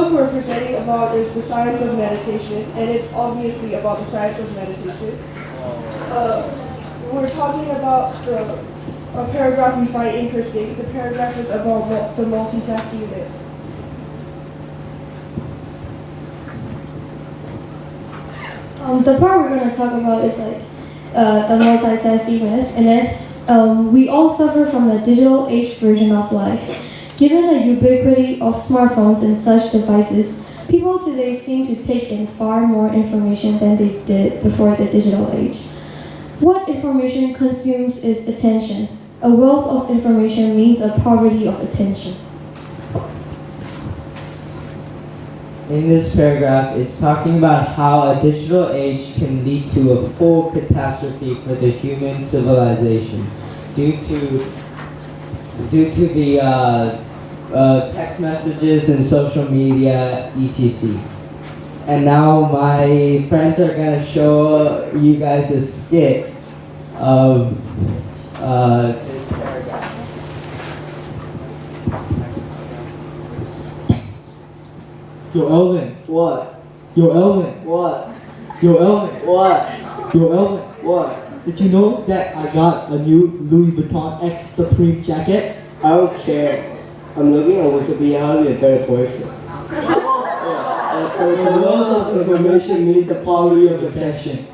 book we're presenting about is The Science of Meditation, and it's obviously about the science of meditation. We're talking about a paragraph we find interesting. The paragraph is about the multitasking myth. The part we're going to talk about is like the multitasking myth, and then we all suffer from the digital age version of life. Given the ubiquity of smartphones and such devices, people today seem to take in far more information than they did before the digital age. What information consumes is attention. A wealth of information means a poverty of attention. In this paragraph, it's talking about how a digital age can lead to a full catastrophe for the human civilization due to the text messages and social media, etc. And now my friends are going to show you guys a skit of this paragraph. Yo, Elvin. What? Yo, Elvin. What? Yo, Elvin. What? Yo, Elvin. What? Did you know that I got a new Louis Vuitton X Supreme jacket? I don't care. I'm looking at Wikipedia how to be a better person. A wealth of information means a poverty of attention.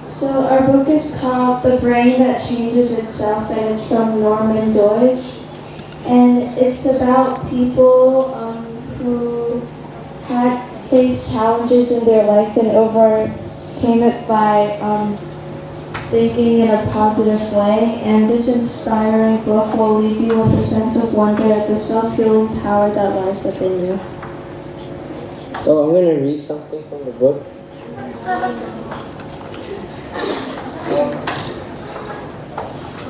So our book is called The Brain That Changes Itself, and it's from Norman Deutsch. And it's about people who had faced challenges in their life and overcame it by thinking in a positive way. And this inspiring book will leave you with a sense of wonder at the self-healing power that lies within you. So I'm going to read something from the book.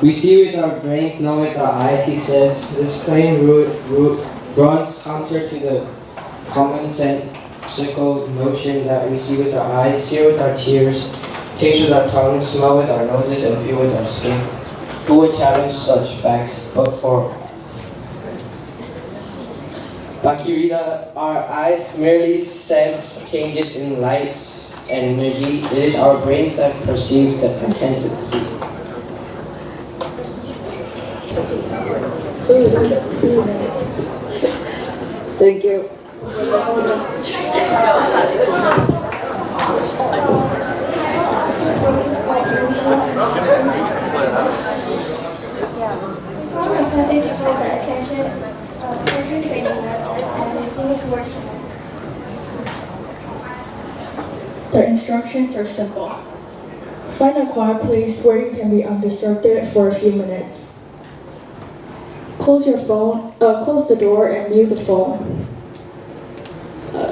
We see with our brains, not with our eyes, he says. This claim runs counter to the commonsensical notion that we see with our eyes, hear with our ears, taste with our tongues, smell with our noses, and feel with our skin. Who would challenge such facts? But for Bakirida, our eyes merely sense changes in light and energy. It is our brains that perceive the intensity. Thank you. It's easy to hold the attention training method, and I think it's working. The instructions are simple. Find a quiet place where you can be undistracted for a few minutes. Close the door and mute the phone.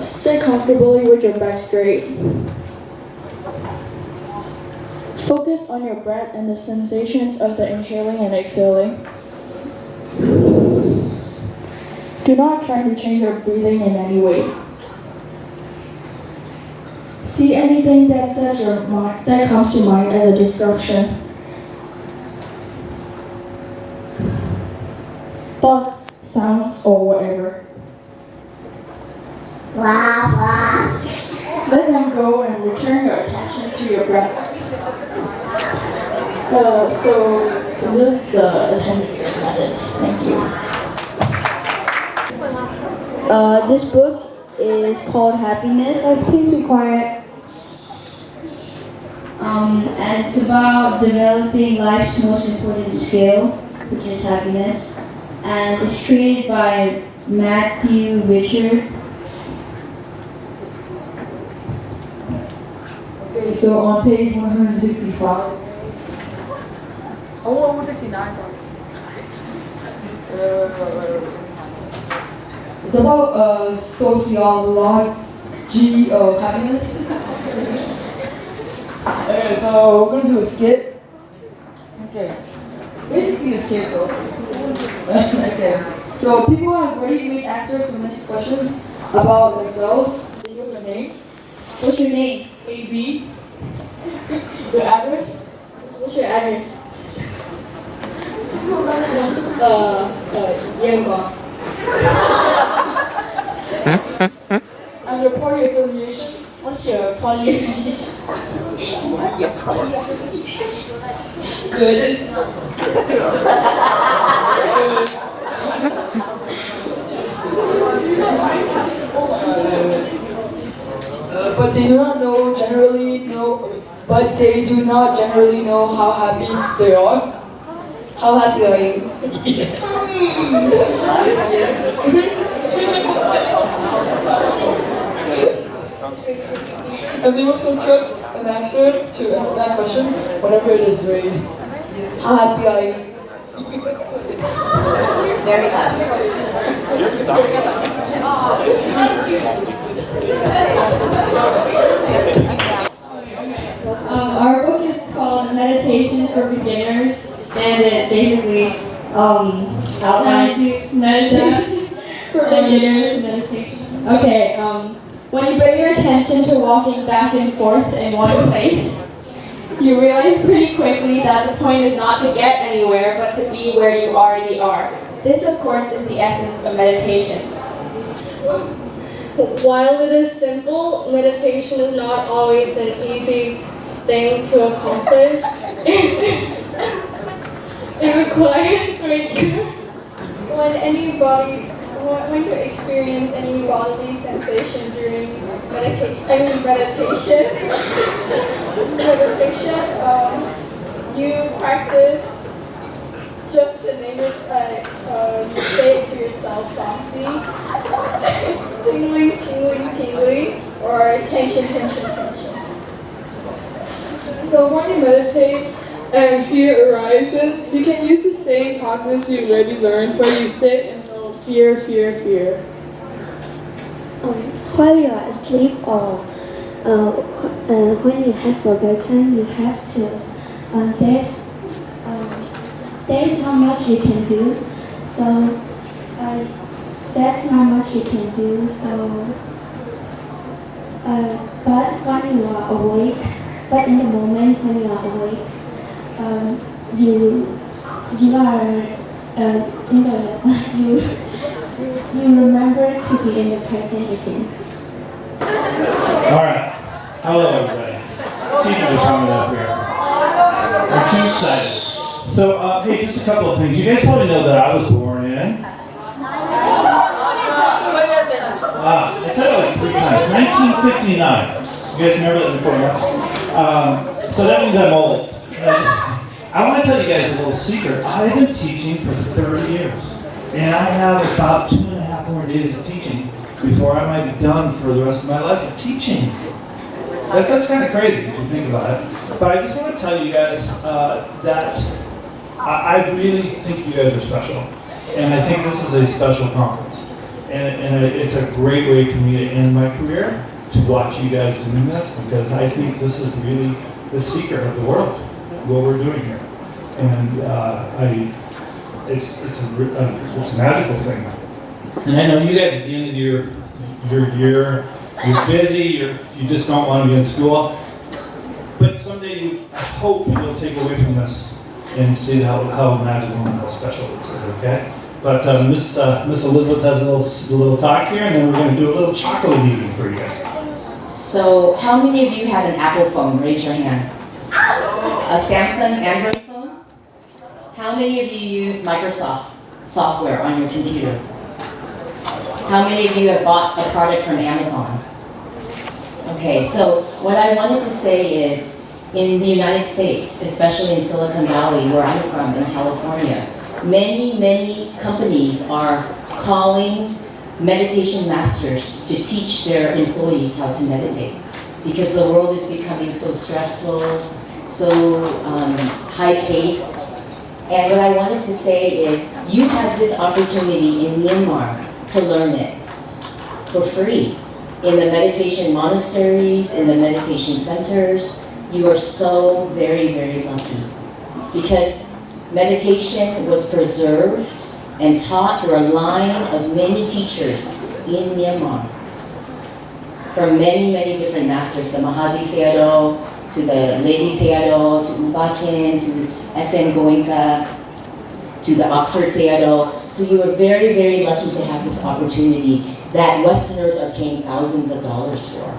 Sit comfortably with your back straight. Focus on your breath and the sensations of the inhaling and exhaling. Do not try to change your breathing in any way. See anything that comes to mind as a distraction. Thoughts, sounds, or whatever. Let them go and return your attention to your breath. So this is the attention training methods. Thank you. This book is called Happiness. Please be quiet. And it's about developing life's most important skill, which is happiness. And it's created by Matthew Richard. Okay, so on page 165. Oh, 169, sorry. It's about sociology of happiness. Okay, so we're gonna do a skit. Okay. Basically a skit though. Okay. So people have already made answers to many questions about themselves. They give their name. What's your name? AB. Your address. What's your address? Yangon. And your party affiliation? What's your party affiliation? Good. But they do not generally know how happy they are. How happy are you? And they must construct an answer to that question whenever it is raised. How happy are you? Very happy. Our book is called Meditation for Beginners, and it basically outlines meditation for beginners. Okay, when you bring your attention to walking back and forth in one place, you realize pretty quickly that the point is not to get anywhere, but to be where you already are. This, of course, is the essence of meditation. While it is simple, meditation is not always an easy thing to accomplish. It requires great care. When you experience any bodily sensation during meditation, you practice, just to name it, you say it to yourself softly, tingling, tingling, tingling, or tension, tension, tension. So when you meditate and fear arises, you can use the same process you already learned where you sit and go fear, fear, fear. While you are asleep or when you have forgotten, you have to. There's not much you can do. So that's not much you can do. So, but when you are awake, but in the moment when you are awake, you are you remember to be in the present again. All right. Hello, everybody. Teachers are coming up here. I'm too excited. So, hey, just a couple of things. You guys probably know that I was born in. I said it like 3 times. 1959. You guys remember that before? So that means I'm old. I want to tell you guys a little secret. I've been teaching for 30 years. And I have about 2.5 more days of teaching before I might be done for the rest of my life of teaching. That's kind of crazy if you think about it. But I just want to tell you guys that I really think you guys are special. And I think this is a special conference. And it's a great way for me to end my career, to watch you guys doing this, because I think this is really the secret of the world, what we're doing here. And it's a magical thing. And I know you guys at the end of your year, you're busy, you just don't want to be in school. But someday I hope you'll take away from this and see how magical and how special it is, okay? But Miss Elizabeth has a little talk here, and then we're going to do a little chocolate eating for you guys. So, how many of you have an Apple phone? Raise your hand. A Samsung Android phone? How many of you use Microsoft software on your computer? How many of you have bought a product from Amazon? Okay, so what I wanted to say is, in the United States, especially in Silicon Valley, where I'm from, in California, many companies are calling meditation masters to teach their employees how to meditate, because the world is becoming so stressful, so high-paced. And what I wanted to say is, you have this opportunity in Myanmar to learn it for free. In the meditation monasteries, in the meditation centers, you are so very, very lucky. Because meditation was preserved and taught through a line of many teachers in Myanmar. From many different masters, the Mahasi Sayadaw, to the Lady Sayadaw, to Ubakin, to S.N. Goenka. to the Oxford Sayadaw. So you are very, very lucky to have this opportunity that Westerners are paying thousands of dollars for.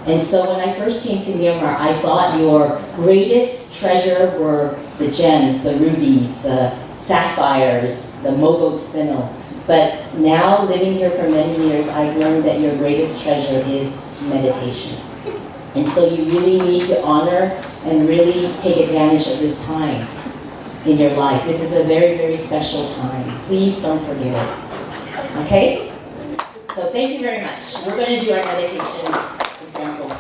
And so when I first came to Myanmar, I thought your greatest treasure were the gems, the rubies, the sapphires, the mogok spinel. But now, living here for many years, I've learned that your greatest treasure is meditation. And so you really need to honor and really take advantage of this time in your life. This is a very, very special time. Please don't forget it. Okay? So thank you very much. We're going to do our meditation example.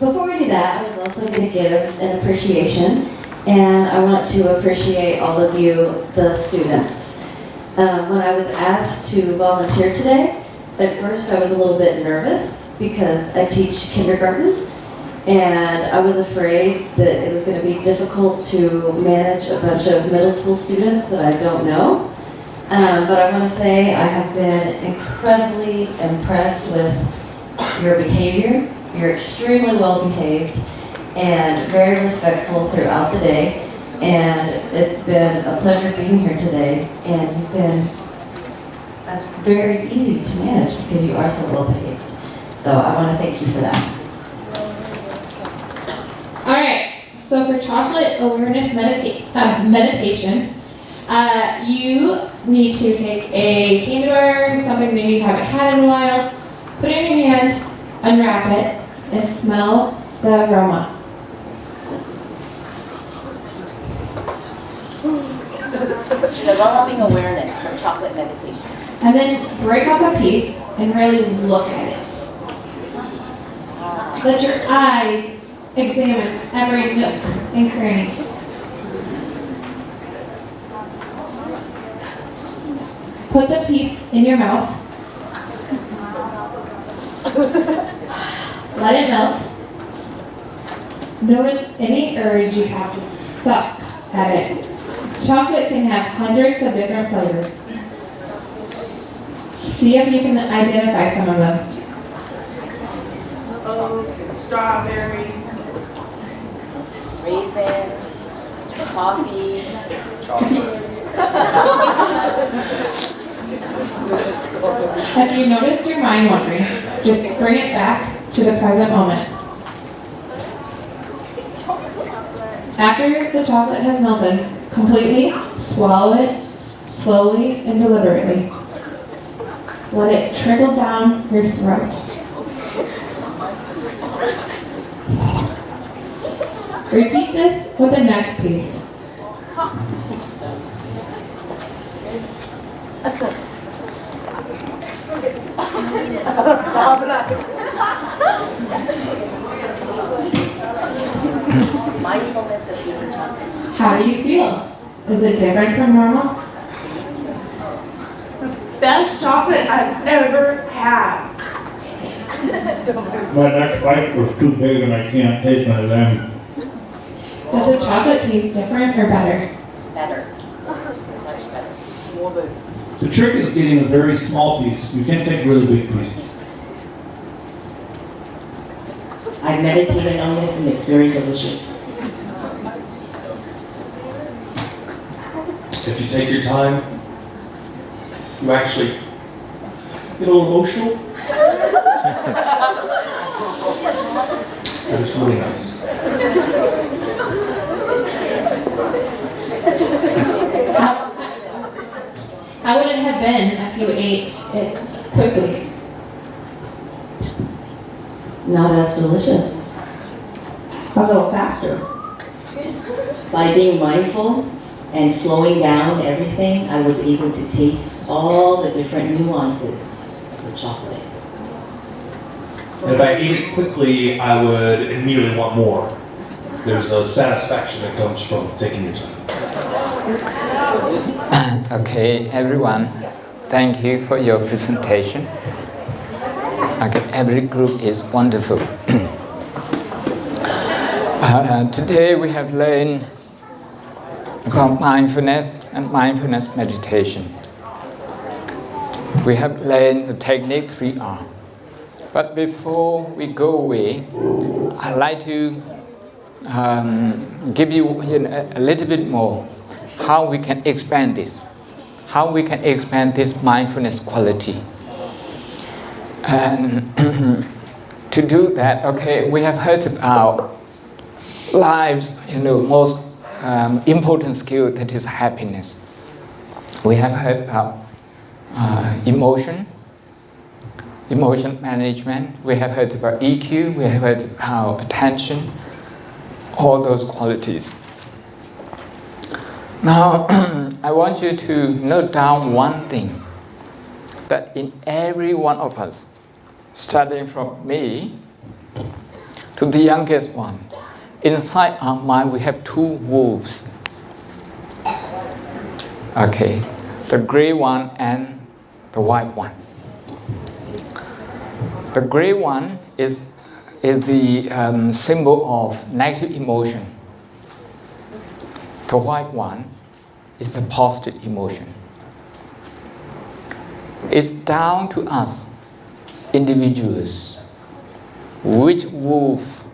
Before we do that, I was also going to give an appreciation, and I want to appreciate all of you, the students. When I was asked to volunteer today, at first I was a little bit nervous because I teach kindergarten, and I was afraid that it was going to be difficult to manage a bunch of middle school students that I don't know. But I want to say I have been incredibly impressed with your behavior. You're extremely well behaved and very respectful throughout the day. And it's been a pleasure being here today. And you've been very easy to manage because you are so well behaved. So I want to thank you for that. All right, so for chocolate awareness meditation, you need to take a candy bar, something maybe you haven't had in a while, put it in your hand, unwrap it, and smell the aroma. Developing awareness for chocolate meditation. And then break off a piece and really look at it. Let your eyes examine every nook and cranny. Put the piece in your mouth. Let it melt. Notice any urge you have to suck at it. Chocolate can have hundreds of different flavors. See if you can identify some of them. Strawberry, raisin, coffee, If you notice your mind wandering, just bring it back to the present moment. After the chocolate has melted, completely swallow it slowly and deliberately. Let it trickle down your throat. Repeat this with the next piece. Mindfulness of eating chocolate. How do you feel? Is it different from normal? best chocolate I've ever had. My next bite was too big and I can't taste none of them. Does the chocolate taste different or better? Better. Much better. More better. The trick is getting a very small piece. You can't take really big pieces. I've meditated on this and it's very delicious. If you take your time, you actually get a little emotional. But it's really nice. How would it have been if you ate it quickly? Not as delicious. A little faster. By being mindful and slowing down everything, I was able to taste all the different nuances of the chocolate. And if I eat it quickly, I would immediately want more. There's a satisfaction that comes from taking your time. Okay, everyone, thank you for your presentation. Okay, every group is wonderful. Today we have learned about mindfulness and mindfulness meditation. We have learned the technique 3R. But before we go away, I'd like to give you a little bit more. how we can expand this, how we can expand this mindfulness quality. And to do that, okay, we have heard about life's, most important skill, that is happiness. We have heard about emotion management. We have heard about EQ. We have heard about attention. All those qualities. Now, I want you to note down one thing, that in every one of us, starting from me to the youngest one, inside our mind we have two wolves. Okay, the gray one and the white one. The gray one is the symbol of negative emotion. The white one is the positive emotion. It's down to us, individuals, which wolf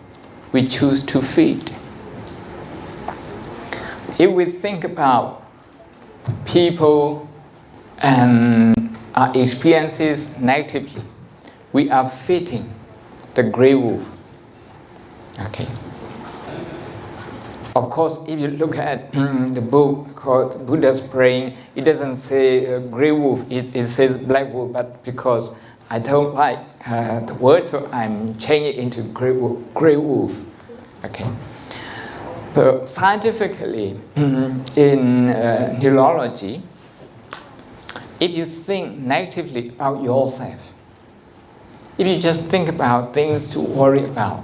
we choose to feed. If we think about people and our experiences negatively, we are feeding the grey wolf. Okay. Of course, if you look at the book called Buddha's Brain, it doesn't say grey wolf, it says black wolf, but because I don't like the word, so I'm changing it into grey wolf. Okay. So scientifically, in neurology, if you think negatively about yourself, if you just think about things to worry about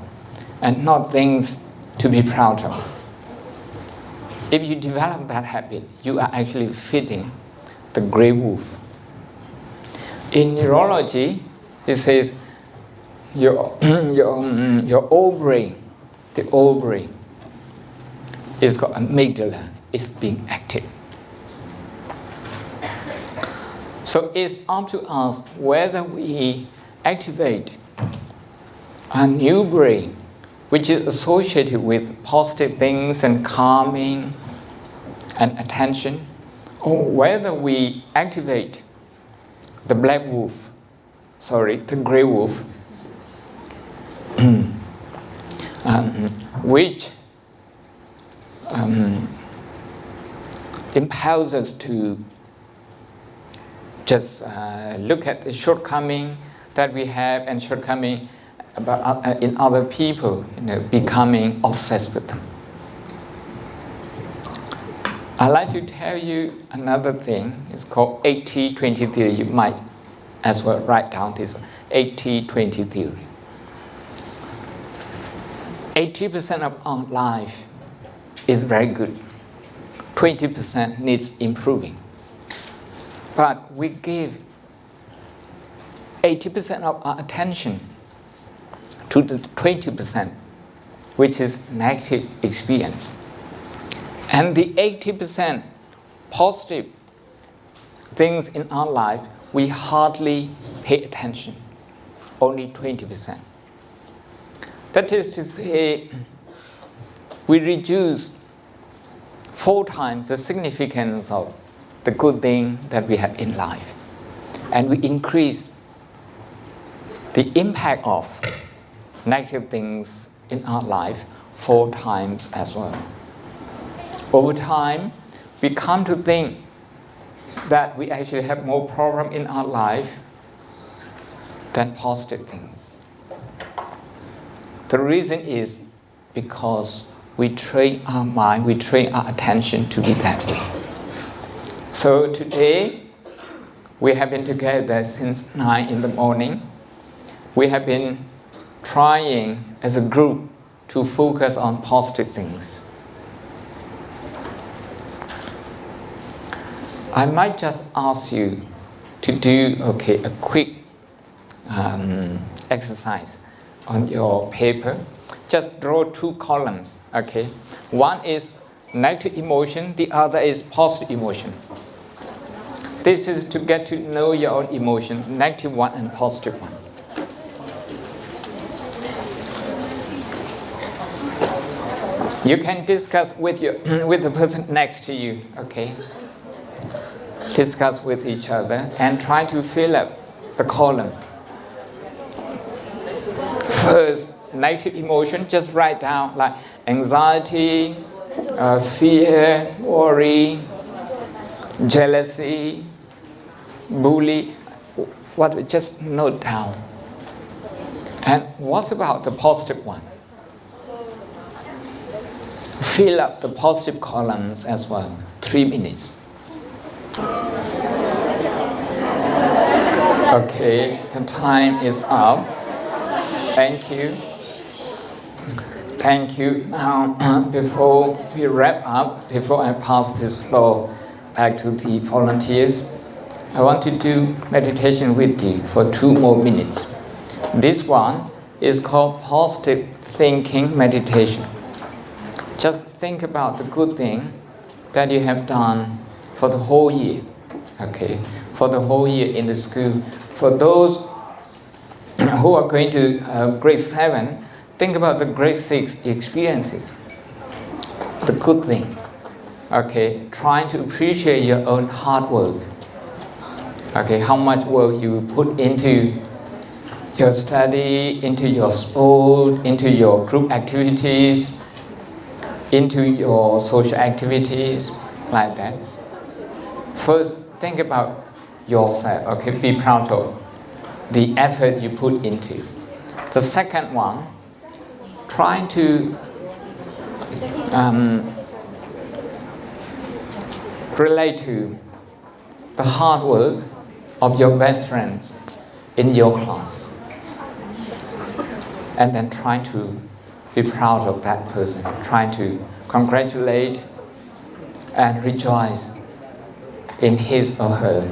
and not things to be proud of, if you develop that habit, you are actually feeding the grey wolf. In neurology, it says your old brain, the old brain, is called amygdala, is being active. So it's up to us whether we activate a new brain, which is associated with positive things and calming and attention, or whether we activate the black wolf, the grey wolf, which impels us to just look at the shortcoming that we have and shortcoming in other people, becoming obsessed with them. I'd like to tell you another thing. It's called 80-20 theory. You might as well write down this 80-20 theory. 80% of our life is very good. 20% needs improving. But we give 80% of our attention to the 20%, which is negative experience. And the 80% positive things in our life, we hardly pay attention, only 20%. That is to say, we reduce 4 times the significance of the good thing that we have in life. And we increase the impact of negative things in our life 4 times as well. Over time, we come to think that we actually have more problem in our life than positive things. The reason is because we train our mind, we train our attention to be that way. So today, we have been together since 9 in the morning. We have been trying as a group to focus on positive things. I might just ask you to do a quick exercise on your paper. Just draw 2 columns. Okay, one is negative emotion, the other is positive emotion. This is to get to know your own emotion, negative one and positive one. You can discuss with with the person next to you, okay? Discuss with each other and try to fill up the column. First, negative emotion, just write down like anxiety, fear, worry, jealousy, bully. What? Just note down. And what about the positive one? Fill up the positive columns as well. 3 minutes. Okay, the time is up. Thank you. Thank you. Now, before we wrap up, before I pass this floor back to the volunteers, I want to do meditation with you for 2 more minutes. This one is called positive thinking meditation. Just think about the good thing that you have done for the whole year. Okay, for the whole year in the school. For those who are going to grade 7, think about the grade 6 experiences. The good thing. Okay, trying to appreciate your own hard work. Okay, how much work you put into your study, into your sport, into your group activities, into your social activities, like that. First, think about yourself, okay? Be proud of the effort you put into. The second one, try to relate to the hard work of your best friends in your class. And then try to be proud of that person. Try to congratulate and rejoice in his or her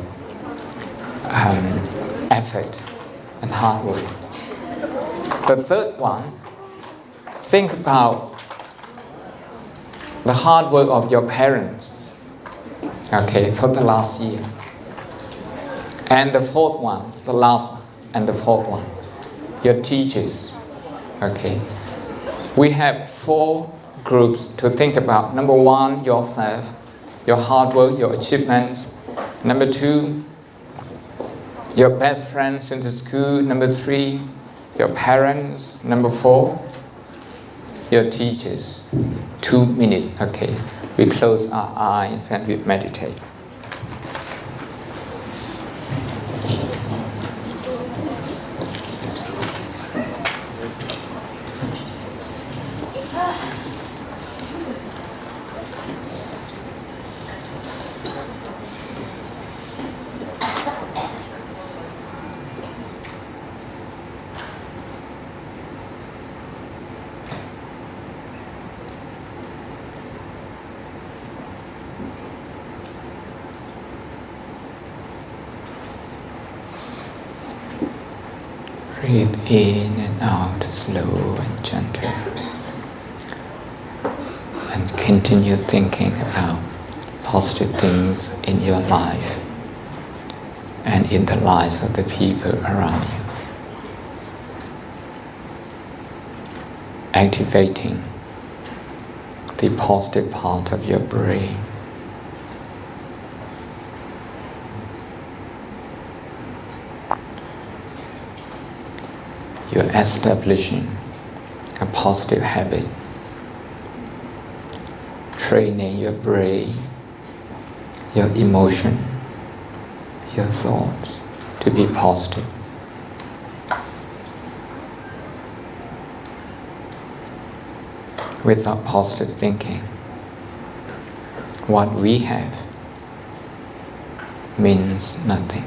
effort and hard work. The third one, think about the hard work of your parents, okay, for the last year. And the fourth one, the last one, and the fourth one, your teachers, okay. We have 4 groups to think about. Number 1, yourself, your hard work, your achievements. Number 2, your best friends in the school. Number 3, your parents. Number 4, your teachers. 2 minutes, okay. We close our eyes and we meditate. Breathe in and out, slow and gentle. And continue thinking about positive things in your life and in the lives of the people around you. Activating the positive part of your brain. You're establishing a positive habit, training your brain, your emotion, your thoughts to be positive. Without positive thinking, what we have means nothing.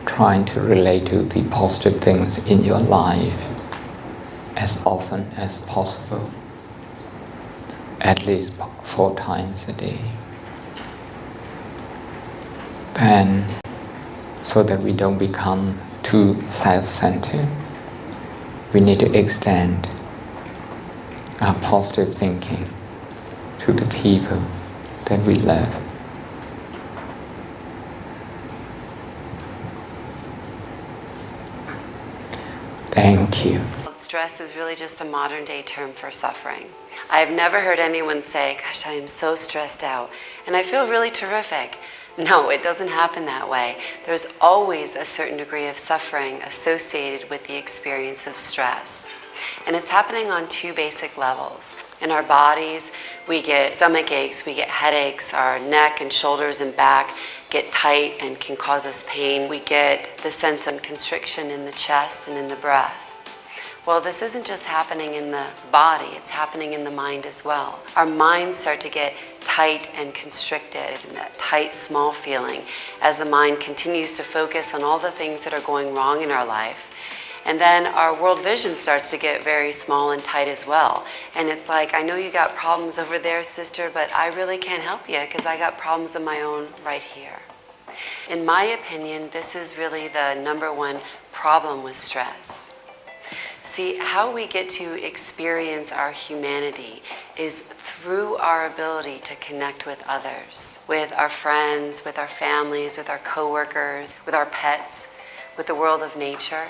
Trying to relate to the positive things in your life as often as possible, at least 4 times a day. Then, so that we don't become too self-centered, we need to extend our positive thinking to the people that we love. Thank you. Stress is really just a modern day term for suffering. I've never heard anyone say, gosh, I am so stressed out and I feel really terrific. No, it doesn't happen that way. There's always a certain degree of suffering associated with the experience of stress. And it's happening on two basic levels. In our bodies, we get stomach aches, we get headaches, our neck and shoulders and back get tight and can cause us pain. We get the sense of constriction in the chest and in the breath. Well, this isn't just happening in the body, it's happening in the mind as well. Our minds start to get tight and constricted, and that tight, small feeling as the mind continues to focus on all the things that are going wrong in our life. And then our world vision starts to get very small and tight as well. And it's like, I know you got problems over there, sister, but I really can't help you because I got problems of my own right here. In my opinion, this is really the number one problem with stress. See, how we get to experience our humanity is through our ability to connect with others, with our friends, with our families, with our coworkers, with our pets, with the world of nature.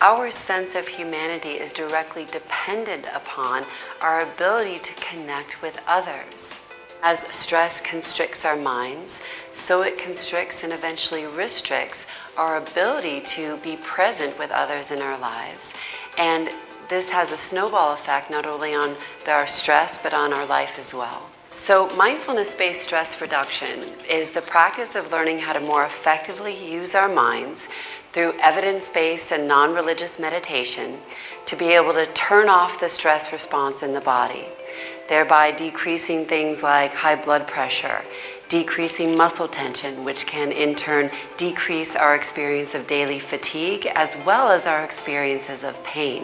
Our sense of humanity is directly dependent upon our ability to connect with others. As stress constricts our minds, so it constricts and eventually restricts our ability to be present with others in our lives. And this has a snowball effect not only on our stress, but on our life as well. So mindfulness-based stress reduction is the practice of learning how to more effectively use our minds through evidence-based and non-religious meditation to be able to turn off the stress response in the body, thereby decreasing things like high blood pressure, decreasing muscle tension, which can in turn decrease our experience of daily fatigue as well as our experiences of pain.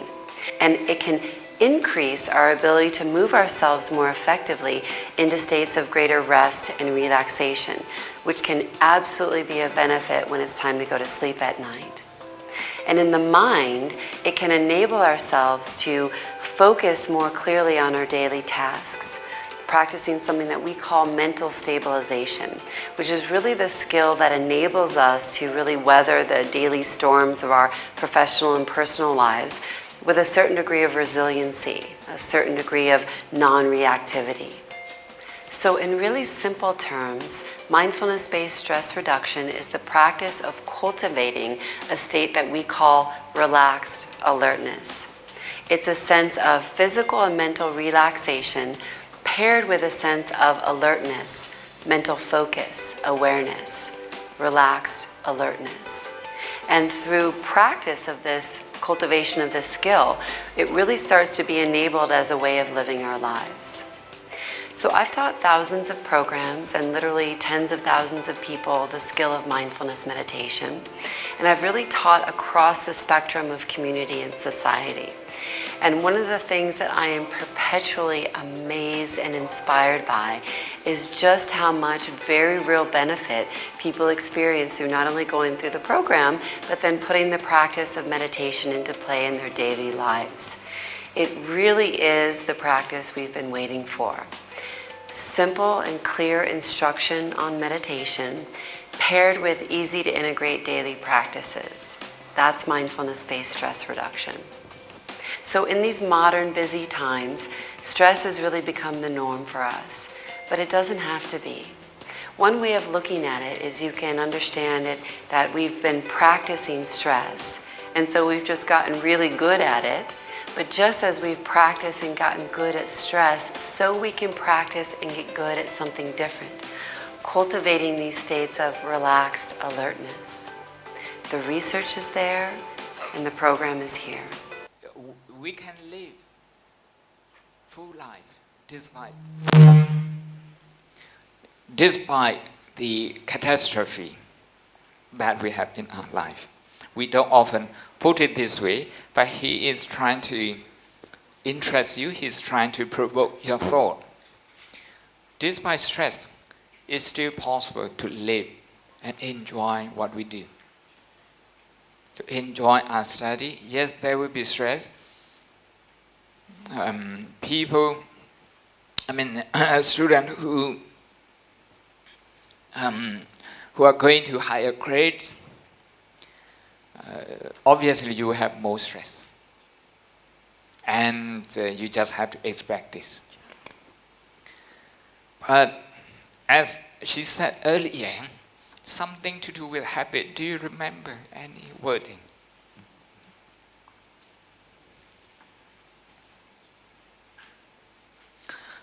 And it can increase our ability to move ourselves more effectively into states of greater rest and relaxation, which can absolutely be a benefit when it's time to go to sleep at night. And in the mind, it can enable ourselves to focus more clearly on our daily tasks, practicing something that we call mental stabilization, which is really the skill that enables us to really weather the daily storms of our professional and personal lives with a certain degree of resiliency, a certain degree of non-reactivity. So in really simple terms, mindfulness-based stress reduction is the practice of cultivating a state that we call relaxed alertness. It's a sense of physical and mental relaxation paired with a sense of alertness, mental focus, awareness, relaxed alertness. And through practice of this, cultivation of this skill, it really starts to be enabled as a way of living our lives. So I've taught thousands of programs and literally tens of thousands of people the skill of mindfulness meditation. And I've really taught across the spectrum of community and society. And one of the things that I am perpetually amazed and inspired by is just how much very real benefit people experience through not only going through the program, but then putting the practice of meditation into play in their daily lives. It really is the practice we've been waiting for. Simple and clear instruction on meditation paired with easy to integrate daily practices. That's mindfulness-based stress reduction. So in these modern busy times, stress has really become the norm for us, but it doesn't have to be. One way of looking at it is you can understand it that we've been practicing stress, and so we've just gotten really good at it. But just as we've practiced and gotten good at stress, so we can practice and get good at something different, cultivating these states of relaxed alertness. The research is there, and the program is here. We can live full life despite the catastrophe that we have in our life. We don't often put it this way, but he is trying to interest you, he's trying to provoke your thought. Despite stress, it's still possible to live and enjoy what we do. To enjoy our study, yes, there will be stress. A student who are going to higher grades, obviously you have more stress. And you just have to expect this. But as she said earlier, something to do with habit. Do you remember any wording?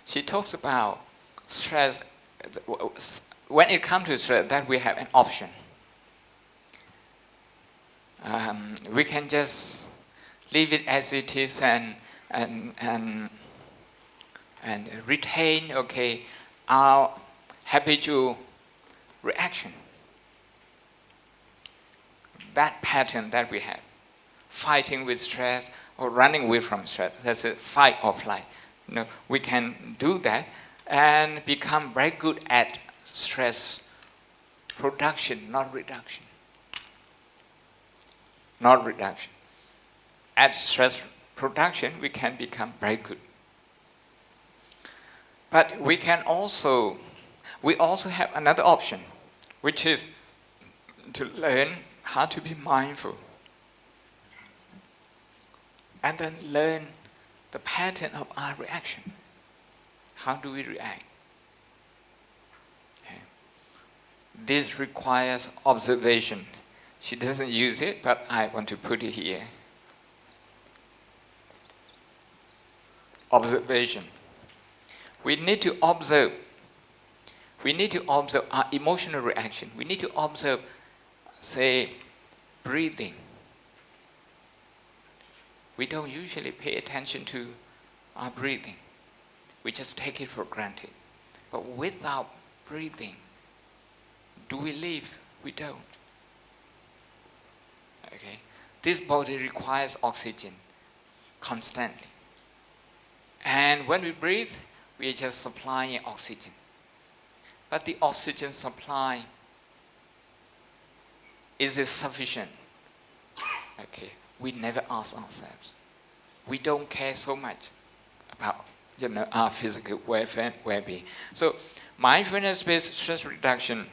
She talks about stress. When it comes to stress, that we have an option. We can just leave it as it is and retain, okay, our habitual reaction. That pattern that we have, fighting with stress or running away from stress, that's a fight or flight. We can do that and become very good at stress production, not reduction. Not reduction. At stress production, we can become very good. But we also have another option, which is to learn how to be mindful. And then learn the pattern of our reaction. How do we react? Okay. This requires observation. She doesn't use it, but I want to put it here. Observation. We need to observe. We need to observe our emotional reaction. We need to observe, say, breathing. We don't usually pay attention to our breathing. We just take it for granted. But without breathing, do we live? We don't. Okay? This body requires oxygen constantly. And when we breathe, we are just supplying oxygen. But the oxygen supply, is it sufficient? Okay. We never ask ourselves. We don't care so much about our physical welfare, well-being. So mindfulness-based stress reduction,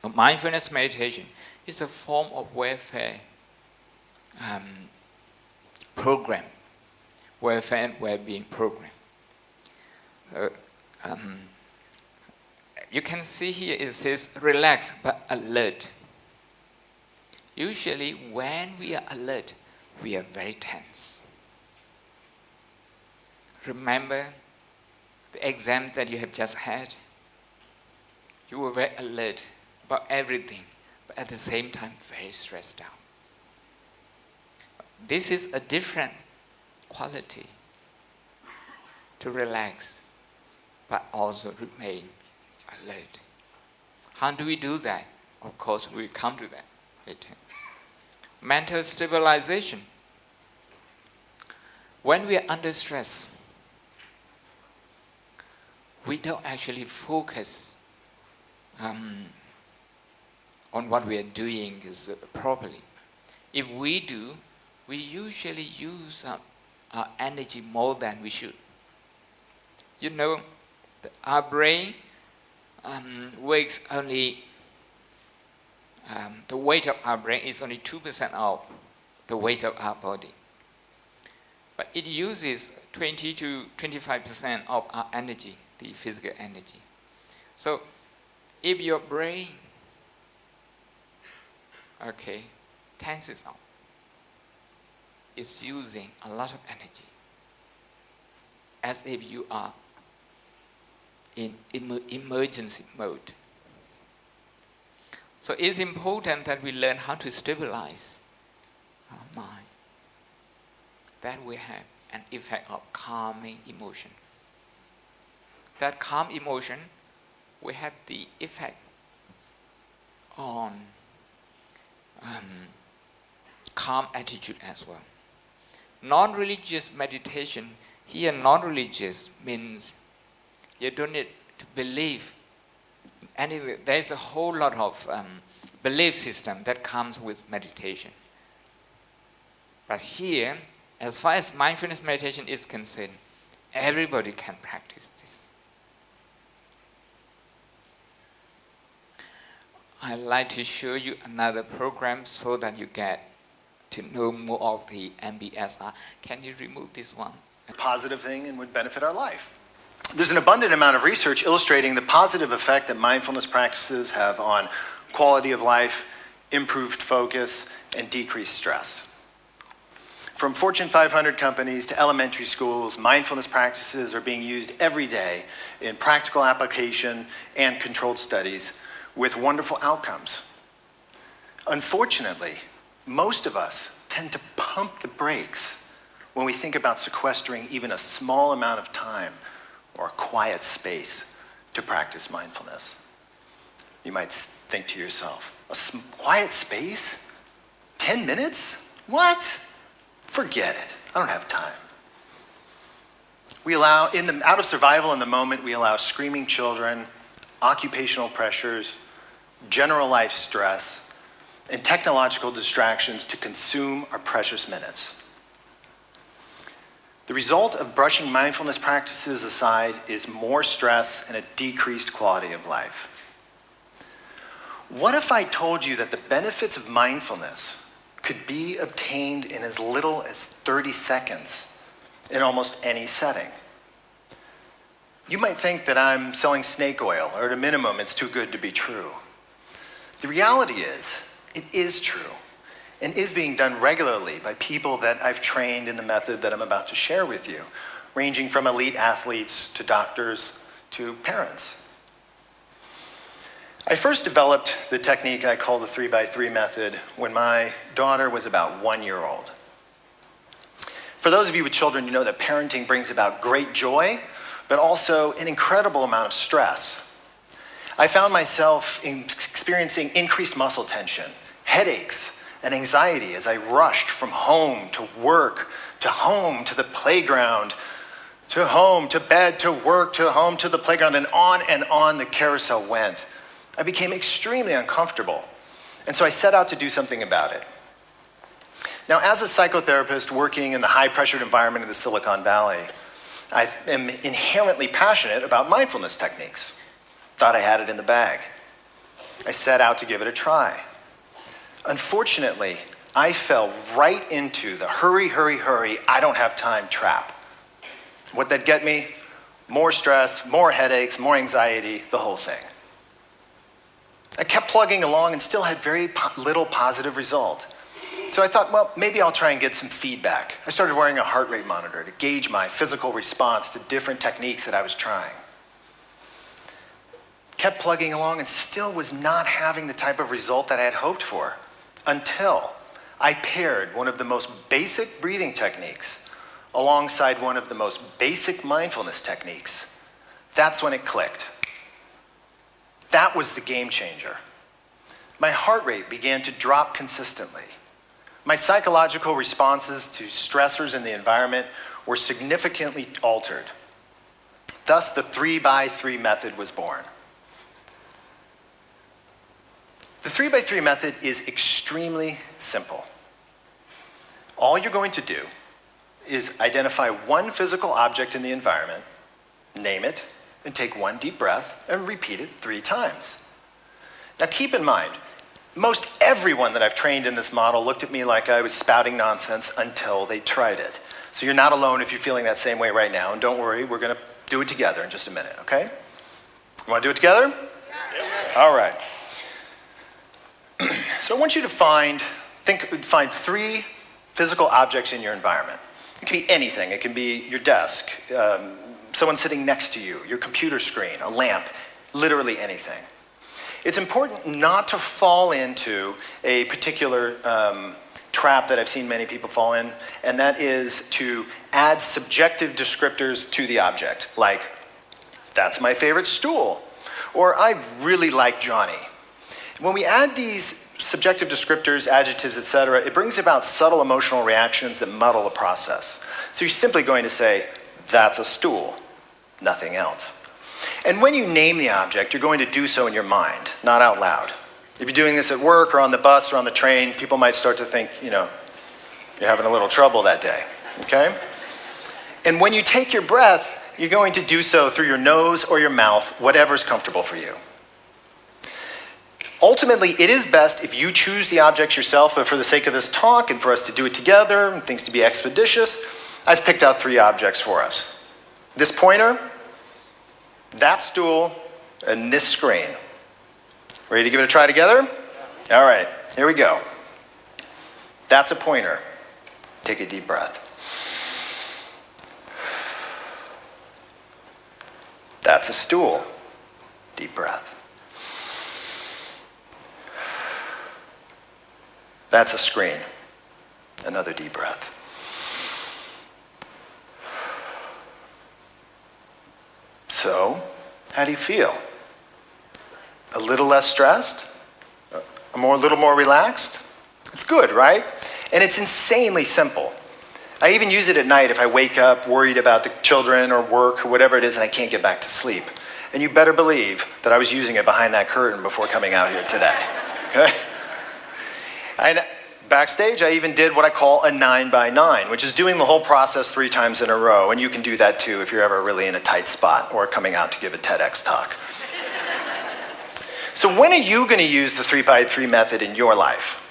or mindfulness meditation, is a form of welfare program, welfare and well-being program. You can see here it says relax but alert. Usually when we are alert, we are very tense. Remember the exam that you have just had? You were very alert about everything, but at the same time very stressed out. This is a different quality to relax, but also remain alert. How do we do that? Of course, we come to that later. Mental stabilization. When we are under stress, we don't actually focus on what we are doing properly. If we do, we usually use up our energy more than we should. Our brain works only, the weight of our brain is only 2% of the weight of our body. But it uses 20 to 25% of our energy, the physical energy. So if your brain, tenses up, it's using a lot of energy, as if you are in emergency mode. So it's important that we learn how to stabilize our mind. That we have an effect of calming emotion. That calm emotion will have the effect on calm attitude as well. Non-religious meditation, here non-religious means you don't need to believe. Anyway, there's a whole lot of belief system that comes with meditation. But here, as far as mindfulness meditation is concerned, everybody can practice this. I'd like to show you another program so that you get to know more of the MBSR. Can you remove this one? Positive thing and would benefit our life. There's an abundant amount of research illustrating the positive effect that mindfulness practices have on quality of life, improved focus, and decreased stress. From Fortune 500 companies to elementary schools, mindfulness practices are being used every day in practical application and controlled studies with wonderful outcomes. Unfortunately, most of us tend to pump the brakes when we think about sequestering even a small amount of time or a quiet space to practice mindfulness. You might think to yourself, a quiet space? 10 minutes? What? Forget it. I don't have time. We allow, out of survival in the moment, we allow screaming children, occupational pressures, general life stress, and technological distractions to consume our precious minutes. The result of brushing mindfulness practices aside is more stress and a decreased quality of life. What if I told you that the benefits of mindfulness could be obtained in as little as 30 seconds in almost any setting? You might think that I'm selling snake oil, or at a minimum, it's too good to be true. The reality is, it is true, and is being done regularly by people that I've trained in the method that I'm about to share with you, ranging from elite athletes to doctors to parents. I first developed the technique I call the 3x3 method when my daughter was about 1 year old. For those of you with children, you know that parenting brings about great joy, but also an incredible amount of stress. I found myself experiencing increased muscle tension, headaches, and anxiety as I rushed from home to work, to home, to the playground, to home, to bed, to work, to home, to the playground, and on the carousel went. I became extremely uncomfortable, and so I set out to do something about it. Now, as a psychotherapist working in the high-pressured environment of the Silicon Valley, I am inherently passionate about mindfulness techniques. Thought I had it in the bag. I set out to give it a try. Unfortunately, I fell right into the hurry, hurry, hurry, I don't have time trap. What'd that get me? More stress, more headaches, more anxiety, the whole thing. I kept plugging along and still had very little positive result. So I thought, well, maybe I'll try and get some feedback. I started wearing a heart rate monitor to gauge my physical response to different techniques that I was trying. Kept plugging along and still was not having the type of result that I had hoped for, until I paired one of the most basic breathing techniques alongside one of the most basic mindfulness techniques. That's when it clicked. That was the game changer. My heart rate began to drop consistently. My psychological responses to stressors in the environment were significantly altered. Thus, the 3x3 method was born. The 3x3 method is extremely simple. All you're going to do is identify one physical object in the environment, name it, and take one deep breath and repeat it 3 times. Now keep in mind, most everyone that I've trained in this model looked at me like I was spouting nonsense until they tried it. So you're not alone if you're feeling that same way right now, and don't worry, we're going to do it together in just a minute, okay? You want to do it together? Yeah. All right. So I want you to find 3 physical objects in your environment. It can be anything. It can be your desk, someone sitting next to you, your computer screen, a lamp, literally anything. It's important not to fall into a particular trap that I've seen many people fall in, and that is to add subjective descriptors to the object, like, that's my favorite stool, or I really like Johnny. When we add these subjective descriptors, adjectives, etc., it brings about subtle emotional reactions that muddle the process. So you're simply going to say, that's a stool, nothing else. And when you name the object, you're going to do so in your mind, not out loud. If you're doing this at work or on the bus or on the train, people might start to think, you're having a little trouble that day, okay? And when you take your breath, you're going to do so through your nose or your mouth, whatever's comfortable for you. Ultimately, it is best if you choose the objects yourself, but for the sake of this talk and for us to do it together and things to be expeditious, I've picked out 3 objects for us. This pointer, that stool, and this screen. Ready to give it a try together? All right, here we go. That's a pointer. Take a deep breath. That's a stool. Deep breath. That's a screen. Another deep breath. So, how do you feel? A little less stressed? A little more relaxed? It's good, right? And it's insanely simple. I even use it at night if I wake up worried about the children or work or whatever it is and I can't get back to sleep. And you better believe that I was using it behind that curtain before coming out here today. Okay? And backstage, I even did what I call a 9x9, which is doing the whole process 3 times in a row. And you can do that too if you're ever really in a tight spot or coming out to give a TEDx talk. So when are you going to use the 3x3 method in your life?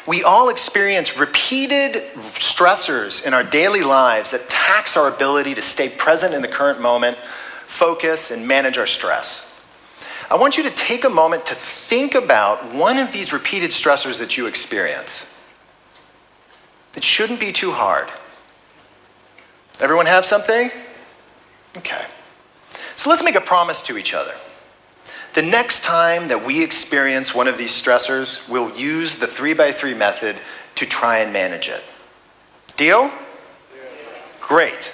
We all experience repeated stressors in our daily lives that tax our ability to stay present in the current moment, focus, and manage our stress. I want you to take a moment to think about one of these repeated stressors that you experience. It shouldn't be too hard. Everyone have something? Okay. So let's make a promise to each other. The next time that we experience one of these stressors, we'll use the 3x3 method to try and manage it. Deal? Great.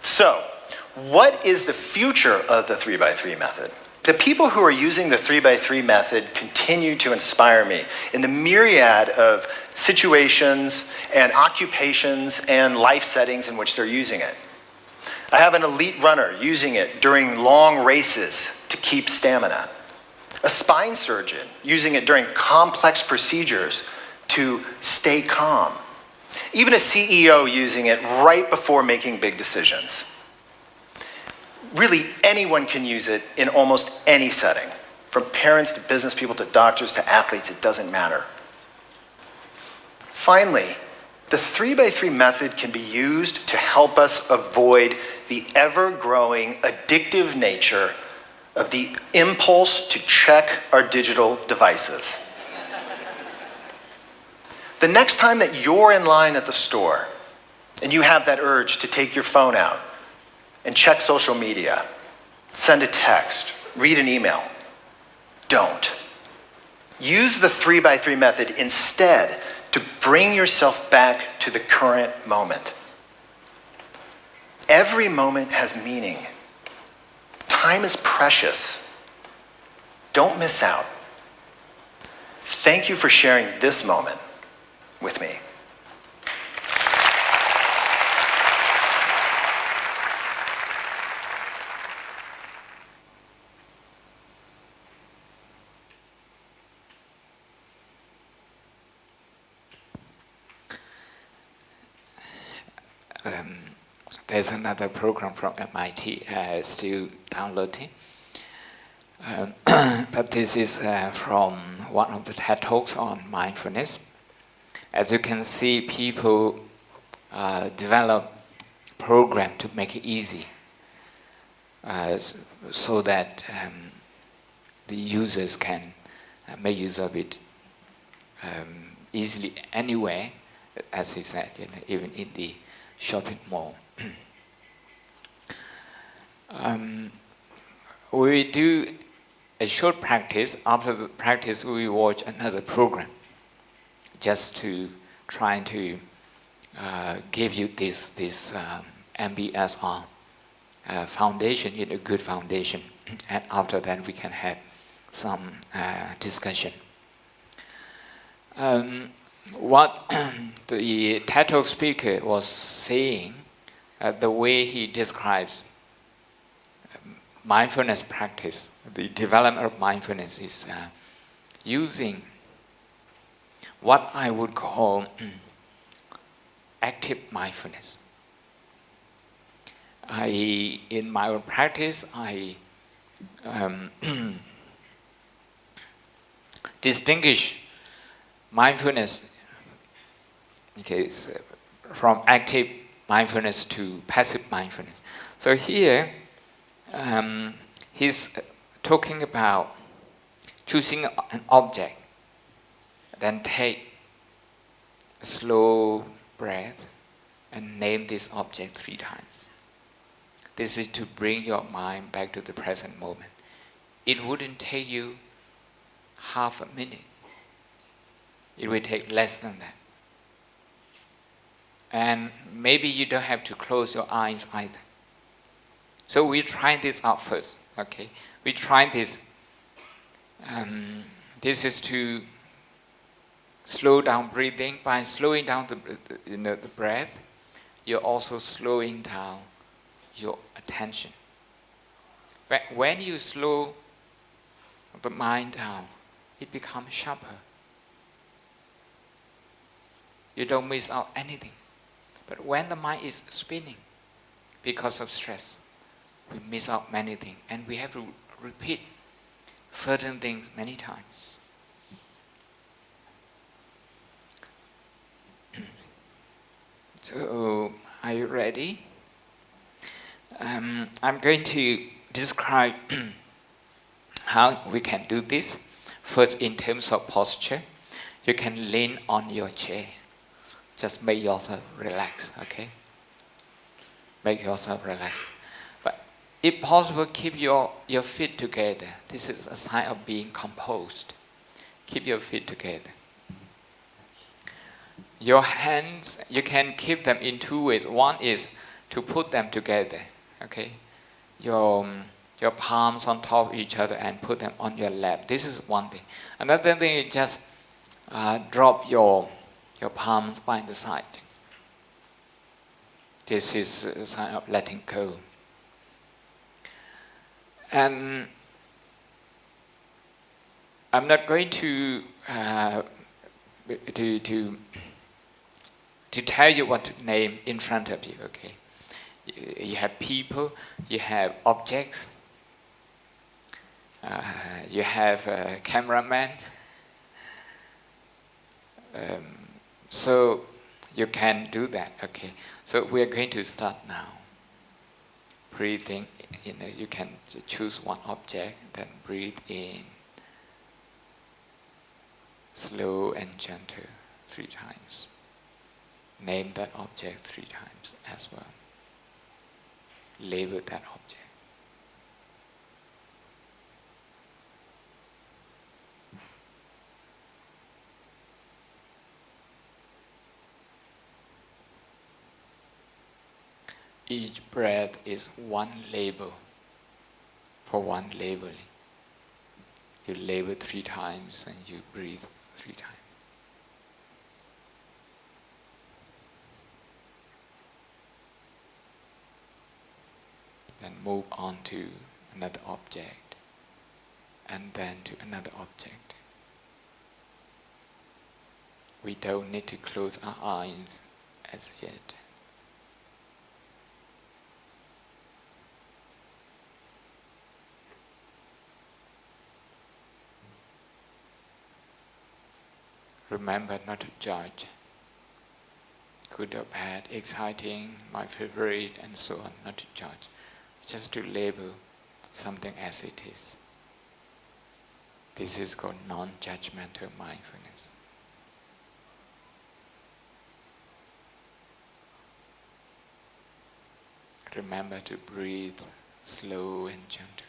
So, what is the future of the 3x3 method? The people who are using the 3x3 method continue to inspire me in the myriad of situations and occupations and life settings in which they're using it. I have an elite runner using it during long races to keep stamina. A spine surgeon using it during complex procedures to stay calm. Even a CEO using it right before making big decisions. Really, anyone can use it in almost any setting. From parents to business people to doctors to athletes, it doesn't matter. Finally, the 3x3 method can be used to help us avoid the ever-growing addictive nature of the impulse to check our digital devices. The next time that you're in line at the store and you have that urge to take your phone out and check social media, send a text, read an email, don't. Use the 3x3 method instead to bring yourself back to the current moment. Every moment has meaning. Time is precious. Don't miss out. Thank you for sharing this moment with me. There's another program from MIT still downloading. But this is from one of the TED Talks on mindfulness. As you can see, people develop program to make it easy so that the users can make use of it easily anywhere, as he said, even in the shopping mall. We do a short practice. After the practice, we watch another program just to try to give you this MBSR foundation, a good foundation. And after that, we can have some discussion. What the TED Talk speaker was saying, the way he describes mindfulness practice, the development of mindfulness is using what I would call active mindfulness. In my own practice, I distinguish mindfulness from active mindfulness to passive mindfulness. So here, he's talking about choosing an object, then take a slow breath and name this object 3 times. This is to bring your mind back to the present moment. It wouldn't take you half a minute. It will take less than that. And maybe you don't have to close your eyes either. So we try this out first, okay? We try this. This is to slow down breathing. By slowing down the breath, you're also slowing down your attention. But when you slow the mind down, it becomes sharper. You don't miss out anything. But when the mind is spinning because of stress, we miss out many things, and we have to repeat certain things many times. So, are you ready? I'm going to describe how we can do this. First, in terms of posture, you can lean on your chair. Just make yourself relax, okay? Make yourself relax. But if possible, keep your feet together. This is a sign of being composed. Keep your feet together. Your hands, you can keep them in 2 ways. One is to put them together, okay? Your palms on top of each other and put them on your lap. This is one thing. Another thing is just drop your palms by the side. This is a sign of letting go. And I'm not going to tell you what to name in front of you, okay? You have people, you have objects, you have a cameraman. So you can do that, okay? So we are going to start now. Breathing, you can choose one object, then breathe in, slow and gentle 3 times. Name that object 3 times as well. Label that object. Each breath is one label for one labeling. You label 3 times and you breathe 3 times. Then move on to another object, and then to another object. We don't need to close our eyes as yet. Remember not to judge. Good or bad, exciting, my favorite, and so on, not to judge. Just to label something as it is. This is called non-judgmental mindfulness. Remember to breathe slow and gentle.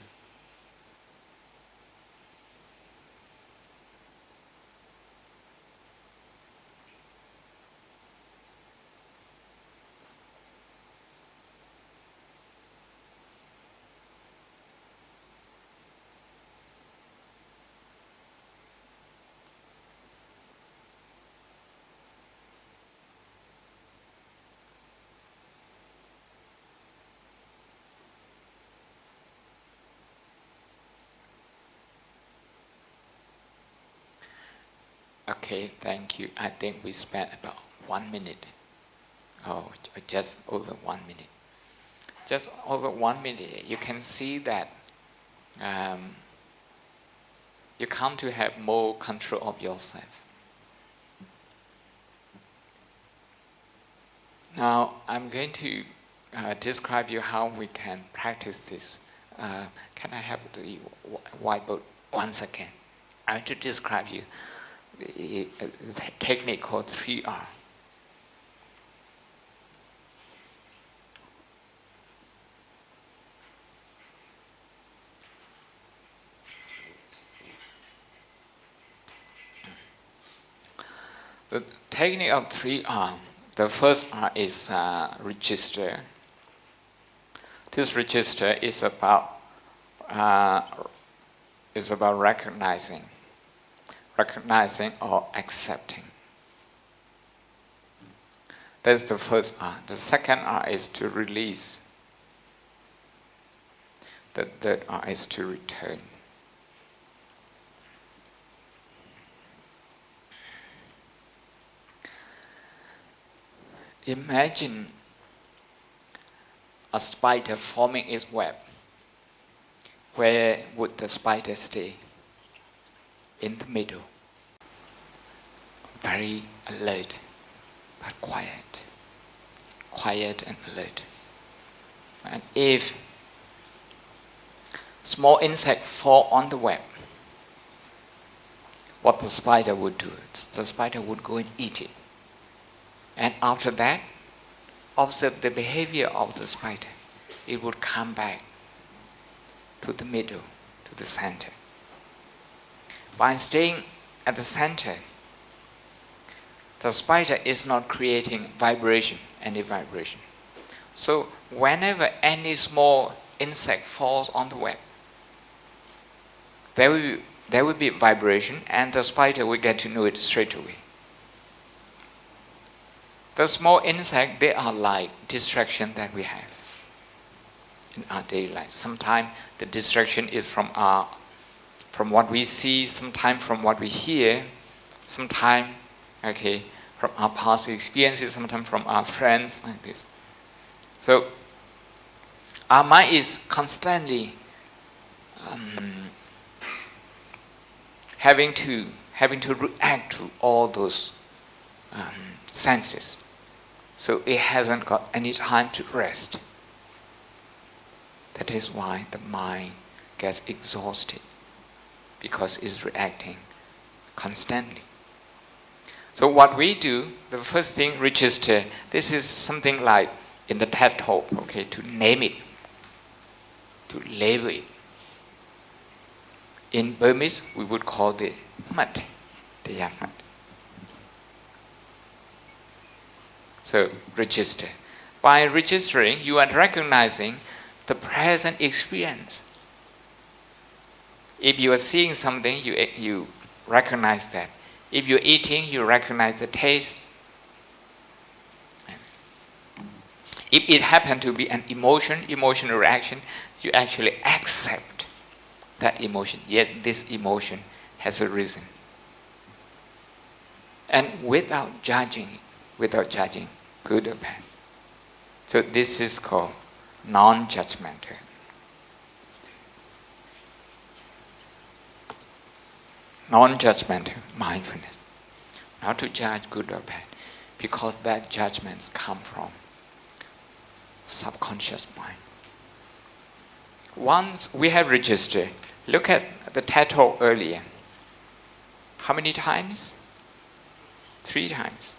Okay, thank you. I think we spent about 1 minute. Oh, just over 1 minute. Just over 1 minute, you can see that you come to have more control of yourself. Now, I'm going to describe you how we can practice this. Can I have the whiteboard once again? I want to describe you the technique called 3R. The technique of 3R, the first R is register. This register is about recognizing or accepting. That's the first R. The second R is to release. The third R is to return. Imagine a spider forming its web. Where would the spider stay? In the middle. Very alert, but quiet. Quiet and alert. And if small insect fall on the web, what the spider would do? The spider would go and eat it. And after that, observe the behavior of the spider. It would come back to the middle, to the center. By staying at the center, the spider is not creating any vibration. So whenever any small insect falls on the web, there will be vibration, and the spider will get to know it straight away. The small insects, they are like distraction that we have in our daily life. Sometimes the distraction is from what we see, sometimes from what we hear, sometimes from our past experiences, sometimes from our friends, like this. So our mind is constantly having to react to all those senses. So it hasn't got any time to rest. That is why the mind gets exhausted, because it's reacting constantly. So what we do, the first thing, register. This is something like in the TED Talk, to name it, to label it. In Burmese, we would call it mat, the yamat. So register. By registering, you are recognizing the present experience. If you are seeing something, you recognize that. If you're eating, you recognize the taste. If it happened to be an emotional reaction, you actually accept that emotion. Yes, this emotion has a reason. And without judging, good or bad. So this is called non-judgmental. Non-judgmental mindfulness. Not to judge good or bad, because that judgments come from subconscious mind. Once we have registered, look at the TED Talk earlier. How many times? 3 times.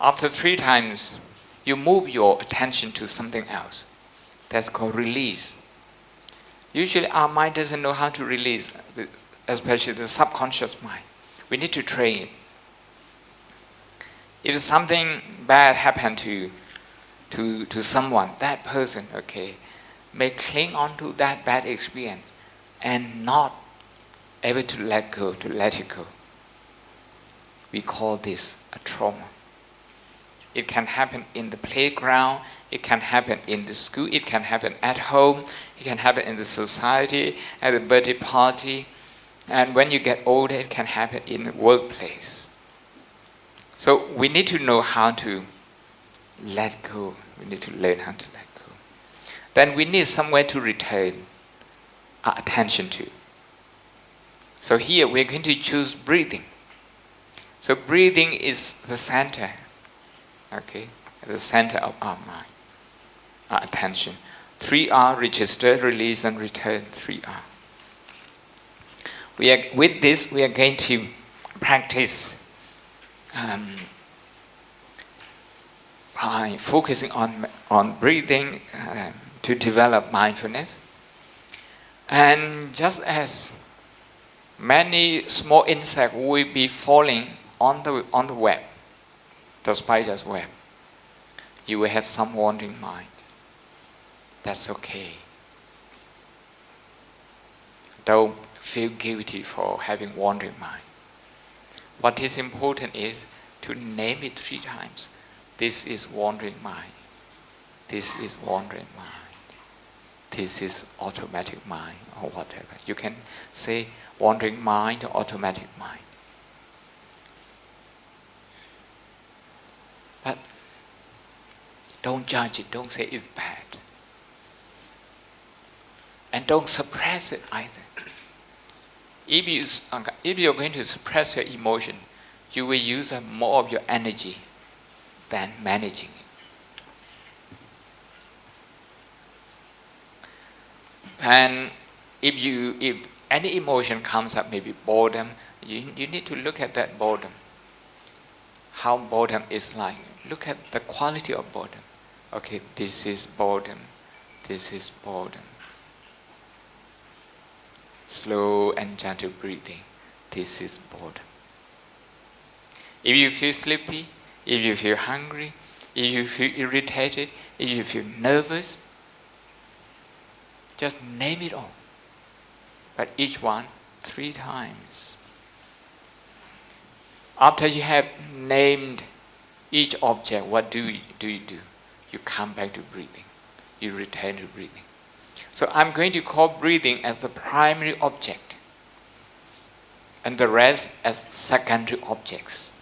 After 3 times, you move your attention to something else. That's called release. Usually our mind doesn't know how to release, especially the subconscious mind. We need to train it. If something bad happened to someone, that person, may cling on to that bad experience and not able to let it go. We call this a trauma. It can happen in the playground, it can happen in the school, it can happen at home, it can happen in the society, at a birthday party, and when you get older, it can happen in the workplace. So we need to know how to let go. We need to learn how to let go. Then we need somewhere to return our attention to. So here we're going to choose breathing. So breathing is the center, okay, the center of our mind, our attention. 3R, register, release, and return. 3R. With this, we are going to practice by focusing on breathing to develop mindfulness. And just as many small insects will be falling on the web, the spider's web, you will have some wandering mind. That's okay. Don't feel guilty for having wandering mind. What is important is to name it 3 times. This is wandering mind. This is wandering mind. This is automatic mind, or whatever. You can say wandering mind or automatic mind. But don't judge it. Don't say it's bad. And don't suppress it either. If you're going to suppress your emotion, you will use more of your energy than managing it. And if any emotion comes up, maybe boredom, you need to look at that boredom. How boredom is like. Look at the quality of boredom. Okay, this is boredom. This is boredom. Slow and gentle breathing. This is boredom. If you feel sleepy, if you feel hungry, if you feel irritated, if you feel nervous, just name it all. But each one 3 times. After you have named each object, what do you do? You come back to breathing. You return to breathing. So I'm going to call breathing as the primary object, and the rest as secondary objects.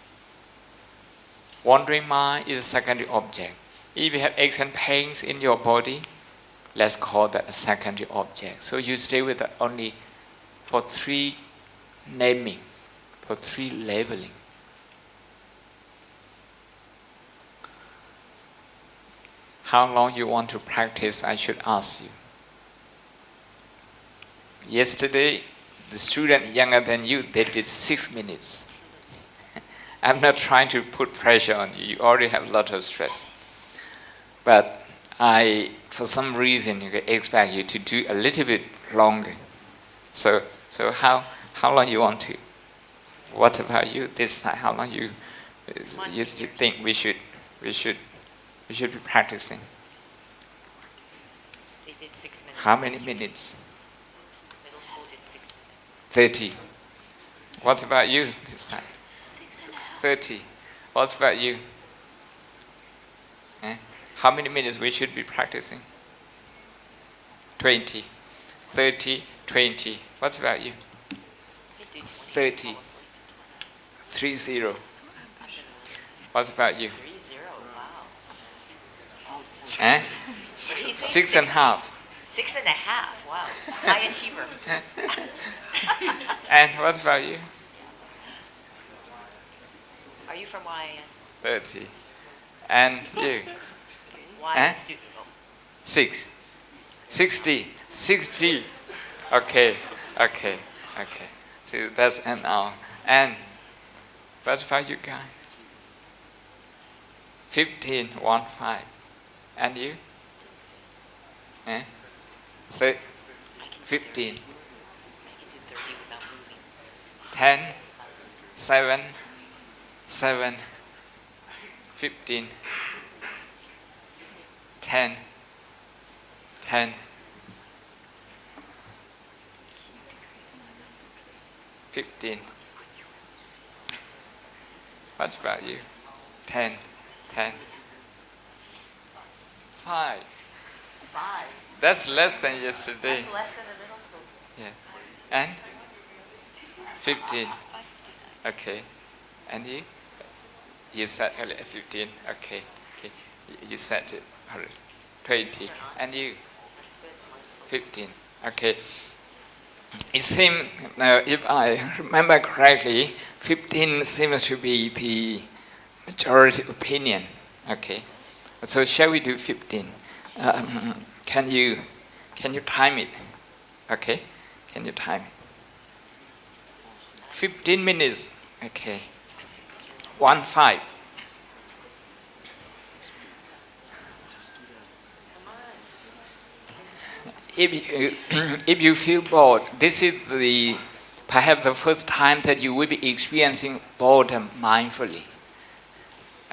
Wandering mind is a secondary object. If you have aches and pains in your body, let's call that a secondary object. So you stay with that only for 3 naming, for 3 labeling. How long you want to practice, I should ask you. Yesterday, the student younger than you, they did 6 minutes. I'm not trying to put pressure on you. You already have a lot of stress. But for some reason, you expect you to do a little bit longer. So how long you want to? What about you this time? How long you think we should be practicing? They did 6 minutes. How many minutes? Middle school did 6 minutes. 30. What about you this time? 30. What about you? How many minutes we should be practicing? 20. 30, 20. What about you? 30. 30. What about you? wow. 6.5. 6.5, wow. High achiever. And what about you? Are you from YIS? 30. And you? YIS student. 6. 60. 60. Okay. See, that's an hour. And what about you guys? 15, 1, 5. And you? 15. 10, 7, 15, 10, 15. What about you? 10, 5. 5. That's less than yesterday. That's less than the middle school. Yeah. And 15. Okay. And you? You said earlier 15. Okay. You said it already. 20. And you? 15. Okay. it seems, if I remember correctly, 15 seems to be the majority opinion. Okay, so shall we do 15? Can you time it? Okay, can you time it? 15 minutes. Okay, 1-5. If you feel bored, this is perhaps the first time that you will be experiencing boredom mindfully.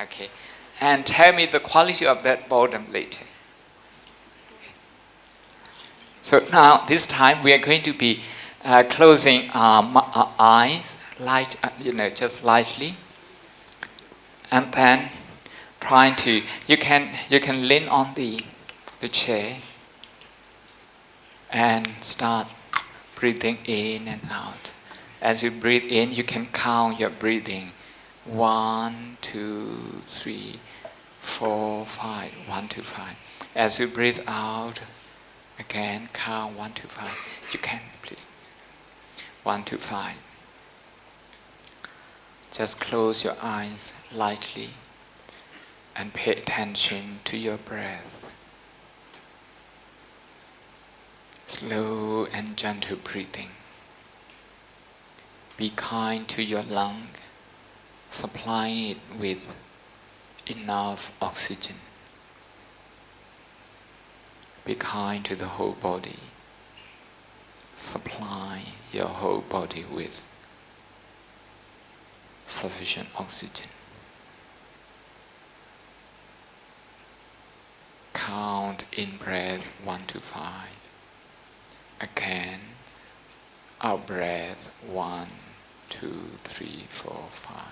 Okay, and tell me the quality of that boredom later. So now, this time we are going to be closing our eyes, just lightly, and then trying to. You can lean on the chair and start breathing in and out. As you breathe in, you can count your breathing. 1, 2, 3, 4, 5. 1, 2, 5. As you breathe out, again count 1, 2, 5. You can, please. 1, 2, 5. Just close your eyes lightly and pay attention to your breath. Slow and gentle breathing. Be kind to your lung, supplying it with enough oxygen. Be kind to the whole body. Supply your whole body with sufficient oxygen. Count in breath 1 to 5. Again, out breath 1, 2, 3, 4, 5.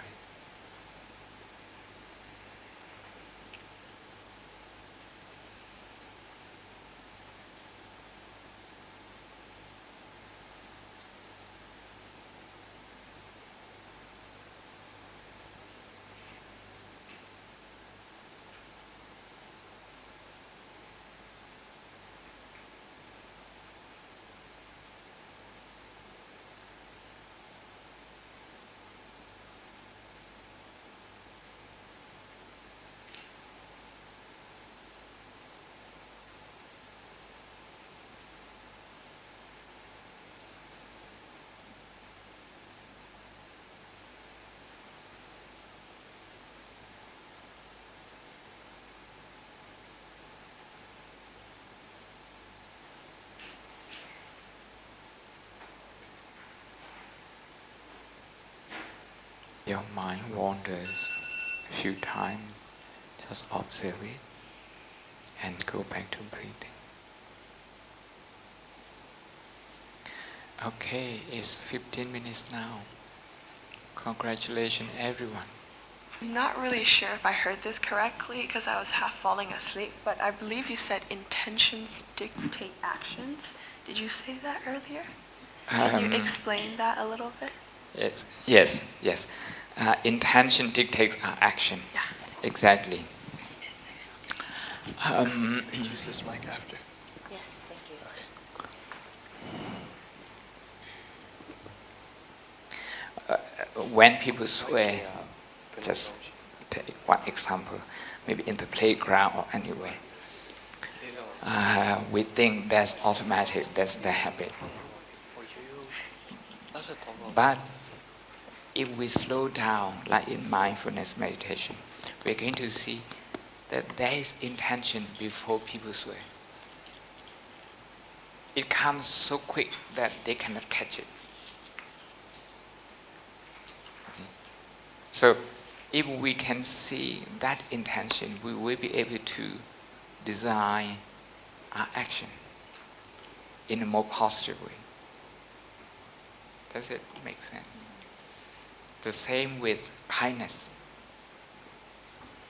Your mind wanders a few times, just observe it and go back to breathing. Okay, it's 15 minutes now. Congratulations everyone. I'm not really sure if I heard this correctly because I was half falling asleep, but I believe you said intentions dictate actions. Did you say that earlier? Can you explain that a little bit? Yes. Intention dictates our action. Yeah. Exactly. Use this mic after. Yes, thank you. When people swear, just take one example, maybe in the playground or anywhere. We think that's automatic, that's the habit. But if we slow down, like in mindfulness meditation, we're going to see that there is intention before people swear. It comes so quick that they cannot catch it. So if we can see that intention, we will be able to design our action in a more positive way. Does it make sense? The same with kindness.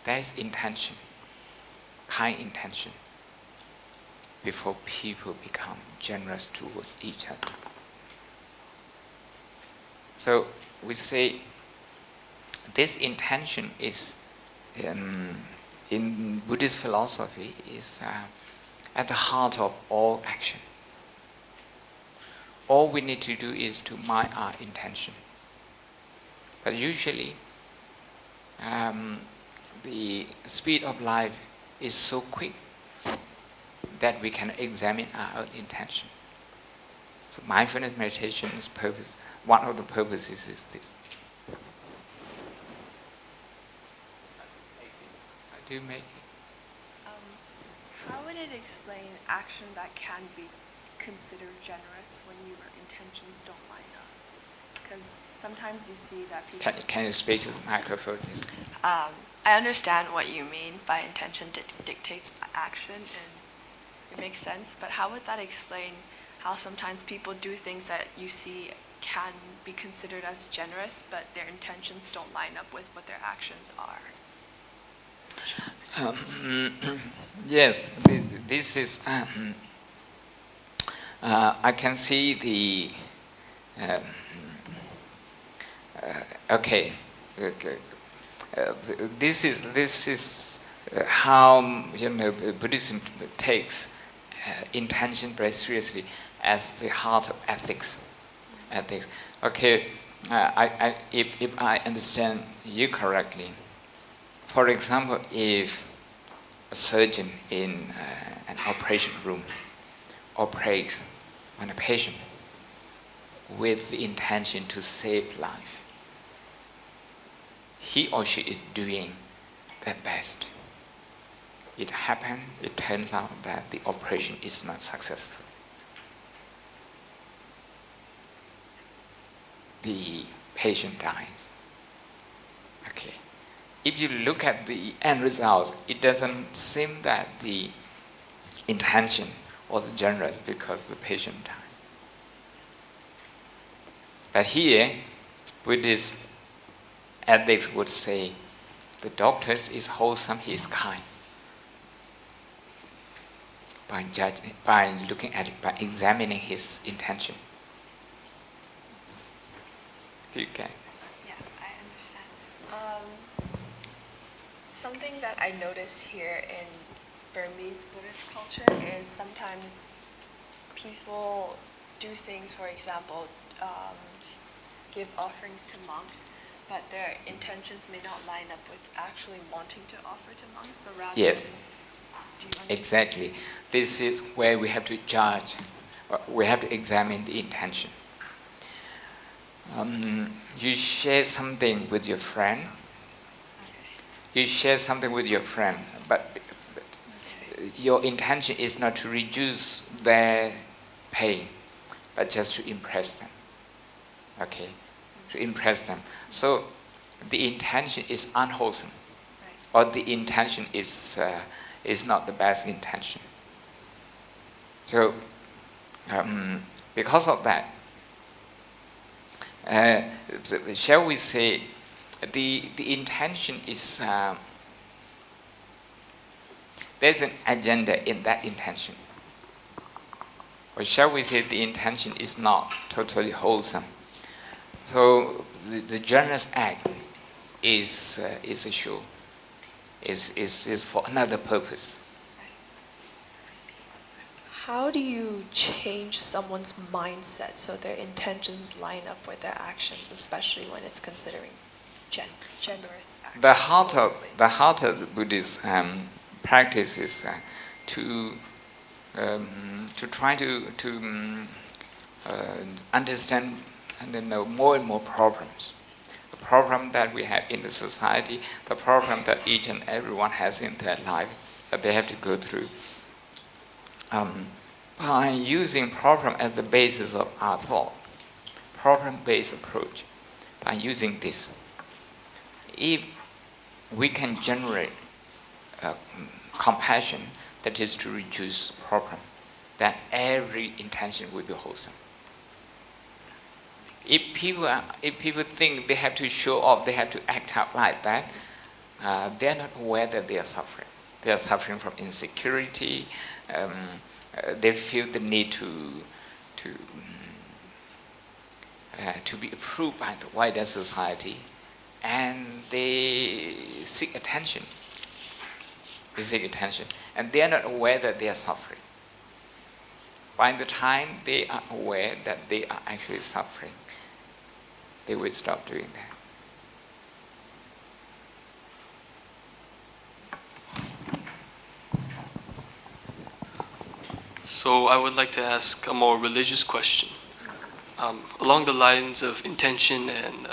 There's intention, kind intention, before people become generous towards each other. So we say this intention is, in Buddhist philosophy, is at the heart of all action. all we need to do is to mind our intention. But usually, the speed of life is so quick that we can examine our own intention. So mindfulness meditation's purpose, one of the purposes is this. How do you make it? How would it explain action that can be considered generous when your intentions don't line up? Because sometimes you see that people... Can you speak to the microphone? I understand what you mean by intention dictates action, and it makes sense, but how would that explain how sometimes people do things that you see can be considered as generous, but their intentions don't line up with what their actions are? Yes, this is... I can see the... This is how Buddhism takes intention very seriously as the heart of ethics. Okay, if I understand you correctly, for example, if a surgeon in an operation room operates on a patient with the intention to save life, he or she is doing their best. It turns out that the operation is not successful. The patient dies. Okay. If you look at the end result, it doesn't seem that the intention was generous because the patient died. But here, Buddhist ethics would say the doctor is wholesome, he is kind. By looking at it, by examining his intention. Do you get it? Yeah, I understand. Something that I notice here in Burmese Buddhist culture is sometimes people do things, for example, give offerings to monks, but their intentions may not line up with actually wanting to offer to monks, but rather... Yes, exactly. This is where we have to judge, we have to examine the intention. You share something with your friend, but your intention is not to reduce their pain, but just to impress them. Okay, to impress them. So the intention is unwholesome, or the intention is not the best intention. So because of that, shall we say, the intention is there's an agenda in that intention, or shall we say the intention is not totally wholesome. So the generous act is a show, is for another purpose. How do you change someone's mindset so their intentions line up with their actions, especially when it's considering generous actions? The heart of Buddhist practice is to try to understand and know more and more problems. The problem that we have in the society, the problem that each and everyone has in their life that they have to go through. By using problem as the basis of our thought, problem-based approach, by using this, if we can generate compassion, that is to reduce problem, then every intention will be wholesome. If people think they have to show off, they have to act out like that, they are not aware that they are suffering. They are suffering from insecurity. They feel the need to be approved by the wider society, and they seek attention. And they are not aware that they are suffering. By the time they are aware that they are actually suffering, they will stop doing that. So I would like to ask a more religious question, along the lines of intention and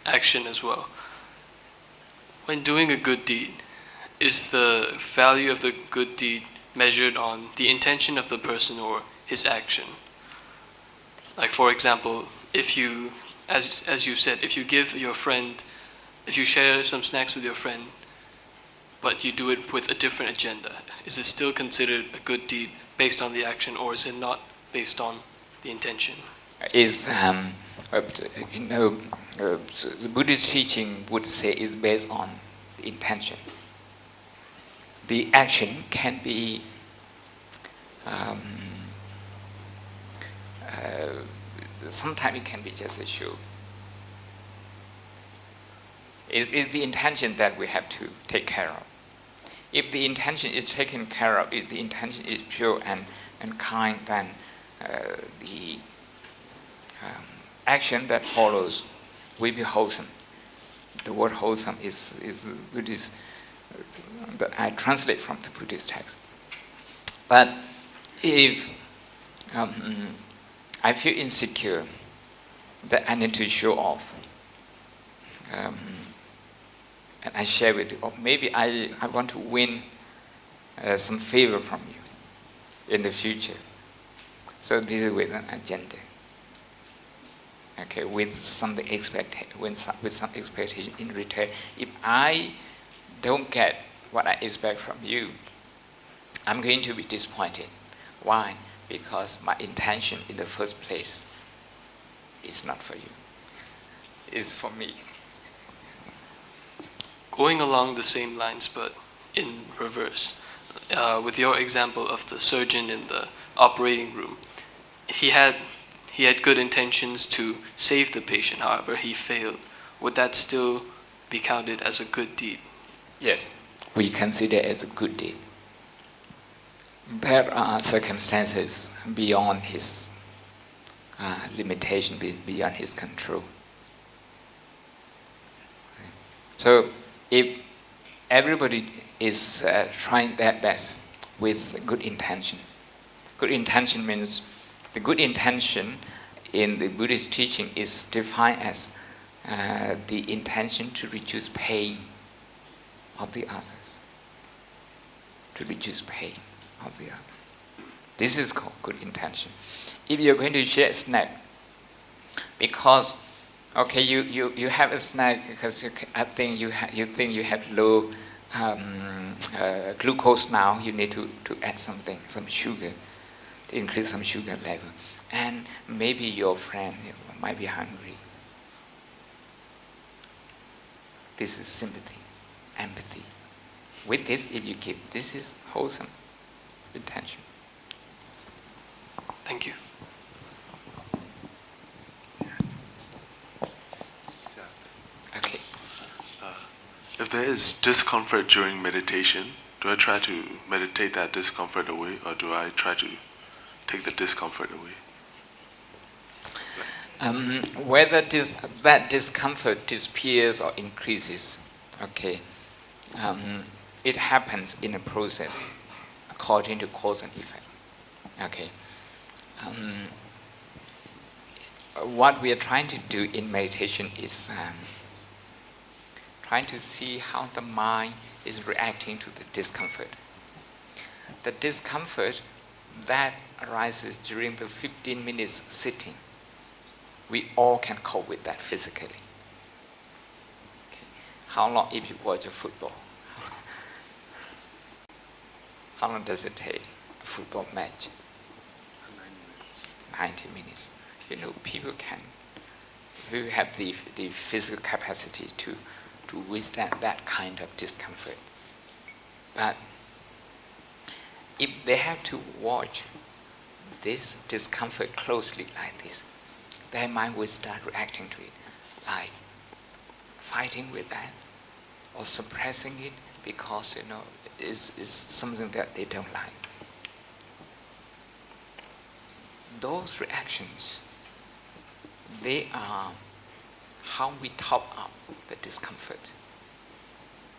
action as well. When doing a good deed, is the value of the good deed measured on the intention of the person or his action? Like, for example, if you, as you said, if you give your friend, if you share some snacks with your friend, but you do it with a different agenda, is it still considered a good deed based on the action, or is it not based on the intention? The Buddhist teaching would say is based on the intention. The action can be sometimes it can be just a show. It's the intention that we have to take care of. If the intention is taken care of, if the intention is pure and kind, then the action that follows will be wholesome. The word wholesome is Buddhist, that I translate from the Buddhist text. But if I feel insecure that I need to show off, and I share with you, or maybe I want to win some favor from you in the future. So this is with an agenda. Okay, with some expectation in return. If I don't get what I expect from you, I'm going to be disappointed. Why? Because my intention in the first place is not for you. It's for me. Going along the same lines, but in reverse, with your example of the surgeon in the operating room, he had good intentions to save the patient, however he failed. Would that still be counted as a good deed? Yes, we consider it as a good deed. There are circumstances beyond his limitation, beyond his control. So if everybody is trying their best with good intention means the good intention in the Buddhist teaching is defined as the intention to reduce pain of the others. To reduce pain of the others. This is called good intention. If you're going to share a snack, because okay, you have a snack because you think you have low glucose now. You need to add something, some sugar, to increase some sugar level, and maybe your friend might be hungry. This is sympathy, empathy. With this, if you give, this is wholesome intention. Thank you. Okay. If there is discomfort during meditation, do I try to meditate that discomfort away, or do I try to take the discomfort away? Whether that discomfort disappears or increases, okay, it happens in a process according to cause and effect. Okay. What we are trying to do in meditation is trying to see how the mind is reacting to the discomfort. The discomfort that arises during the 15 minutes sitting, we all can cope with that physically. Okay. How long if you watch a football? How long does it take a football match? 90 minutes. You know, people have the physical capacity to withstand that kind of discomfort. But if they have to watch this discomfort closely like this, their mind will start reacting to it, like fighting with that or suppressing it because, it's something that they don't like. those reactions, they are how we top up the discomfort.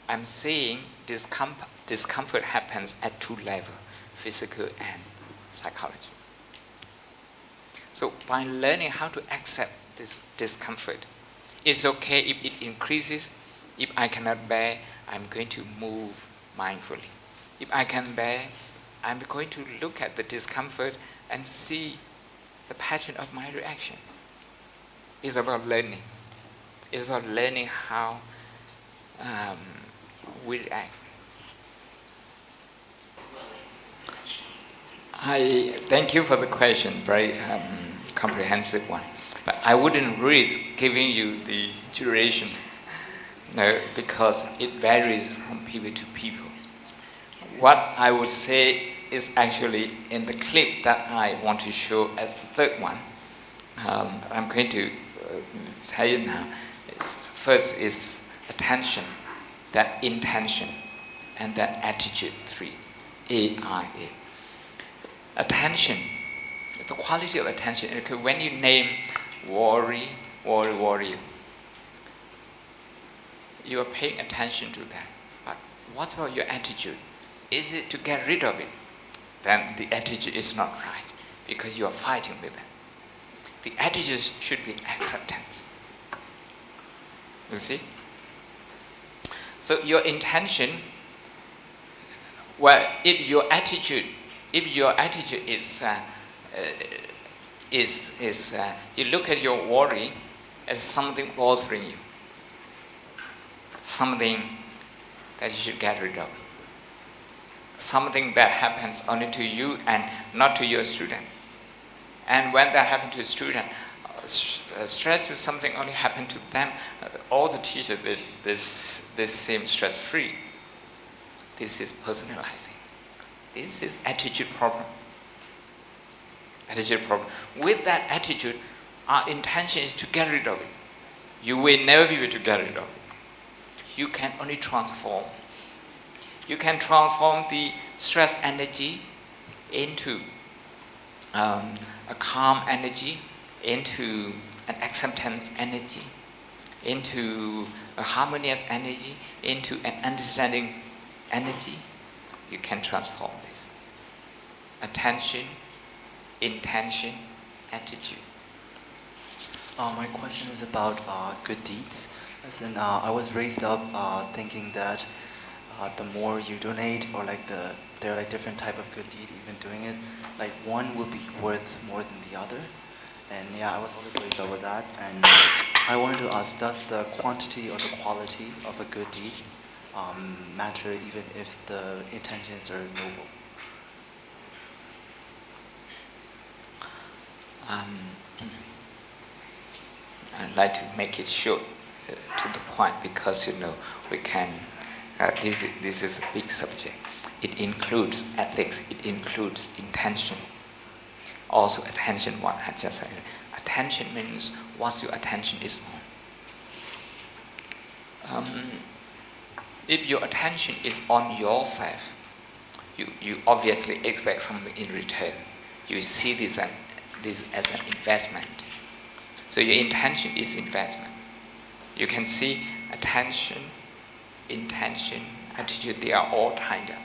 I'm saying discomfort happens at two levels, physical and psychology. So by learning how to accept this discomfort, it's okay if it increases. If I cannot bear, I'm going to move mindfully. If I can bear, I'm going to look at the discomfort and see the pattern of my reaction. It's about learning. It's about learning how we react. I thank you for the question, very comprehensive one. But I wouldn't risk giving you the duration, no, because it varies from people to people. What I would say is actually in the clip that I want to show as the third one. I'm going to tell you now. First is attention, that intention, and that attitude 3, AIA. Attention, the quality of attention. When you name worry, you are paying attention to that. But what about your attitude? Is it to get rid of it? Then the attitude is not right because you are fighting with it. The attitude should be acceptance. You see? So your intention, well, if your attitude is you look at your worry as something bothering you, something that you should get rid of, something that happens only to you and not to your student. And when that happens to a student, stress is something only happen to them. All the teachers, this seem stress-free. This is personalizing. This is attitude problem. Attitude problem. With that attitude, our intention is to get rid of it. You will never be able to get rid of it. You can only transform. You can transform the stress energy into a calm energy, into an acceptance energy, into a harmonious energy, into an understanding energy. You can transform this. Attention, intention, attitude. My question is about good deeds. As in, I was raised up thinking that the more you donate, or there are like different type of good deed, even doing it, like one would be worth more than the other. And yeah, I was always raised up with that. And I wanted to ask, does the quantity or the quality of a good deed matter even if the intentions are noble? I'd like to make it short to the point because we can. This is a big subject. It includes ethics. It includes intention. Also, attention. What I just said. Attention means what your attention is on. If your attention is on yourself, you obviously expect something in return. You see this as an investment. So your intention is investment. You can see attention, intention, attitude, they are all tied up.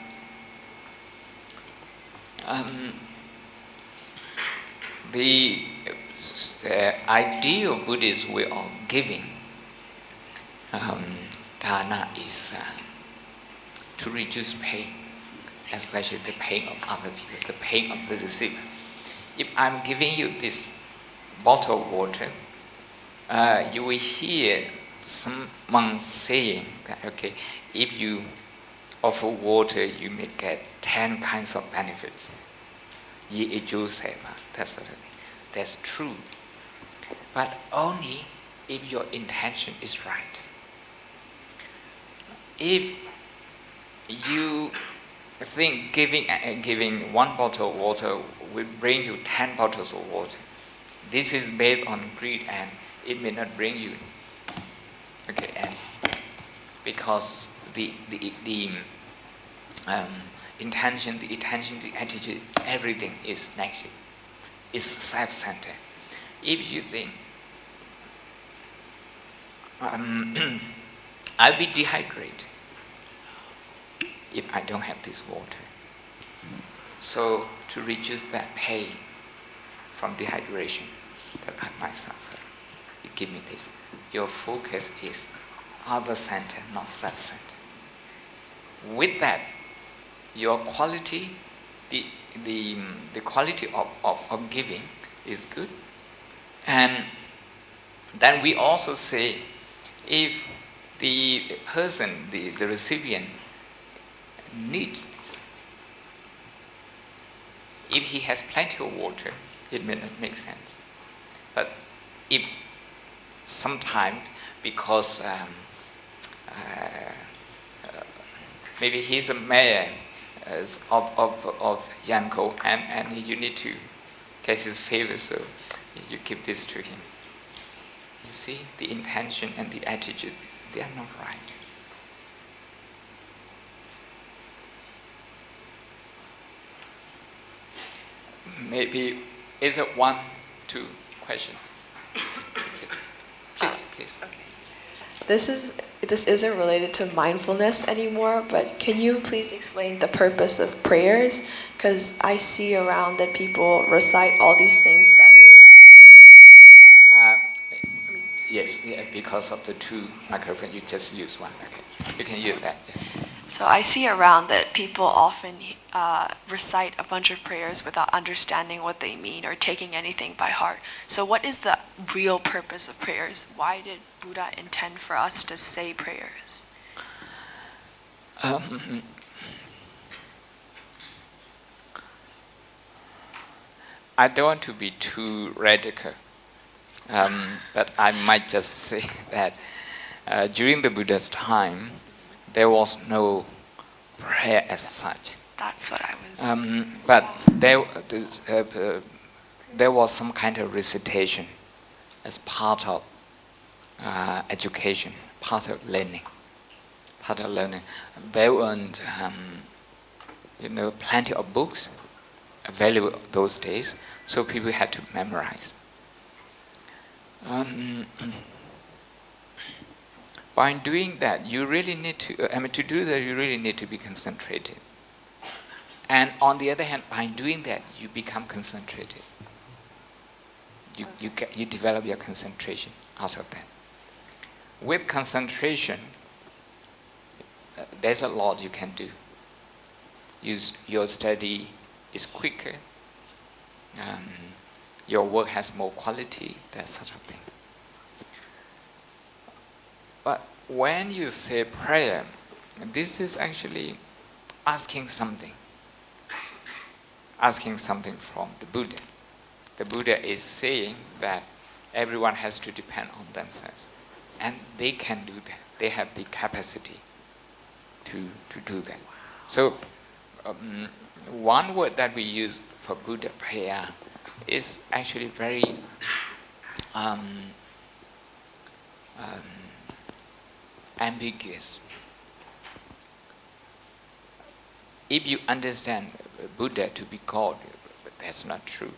The ideal Buddhist way of giving dana is to reduce pain, especially the pain of other people, the pain of the receiver. If I'm giving you this bottle of water, you will hear someone saying that, okay, if you offer water, you may get 10 kinds of benefits. That sort of thing. That's true. But only if your intention is right. If you think giving one bottle of water will bring you 10 bottles of water, this is based on greed and it may not bring you. Okay, and because the intention, the attitude, everything is negative. is self-centered. If you think, I'll be dehydrated if I don't have this water. So to reduce that pain from dehydration that I might suffer, you give me this. Your focus is other-centered, not self-centered. With that, your quality, the quality of giving is good. And then we also say, if the person, the recipient, needs this, if he has plenty of water, it may not make sense. But if sometimes, because maybe he's a mayor of Yangon, and you need to get his favor, so you give this to him. You see, the intention and the attitude, they are not right. Maybe, is it 1, 2 question? Please. Okay. This isn't related to mindfulness anymore, but can you please explain the purpose of prayers? Because I see around that people recite all these things that... Yes, because of the 2 microphones, you just use 1. Okay, you can use that. So I see around that people often recite a bunch of prayers without understanding what they mean or taking anything by heart. So what is the real purpose of prayers? Why did Buddha intend for us to say prayers? I don't want to be too radical, but I might just say that during the Buddha's time, there was no prayer as such. That's what I was... But there was some kind of recitation as part of education, part of learning. There weren't, plenty of books available those days, so people had to memorize. By doing that, you really need to, to do that, you really need to be concentrated. And on the other hand, by doing that, you become concentrated. You develop your concentration out of that. With concentration, there's a lot you can do. Your study is quicker, your work has more quality, that sort of thing. But when you say prayer, this is actually asking something from the Buddha. The Buddha is saying that everyone has to depend on themselves. And they can do that. They have the capacity to do that. So one word that we use for Buddha prayer is actually very ambiguous. If you understand Buddha to be God, that's not true.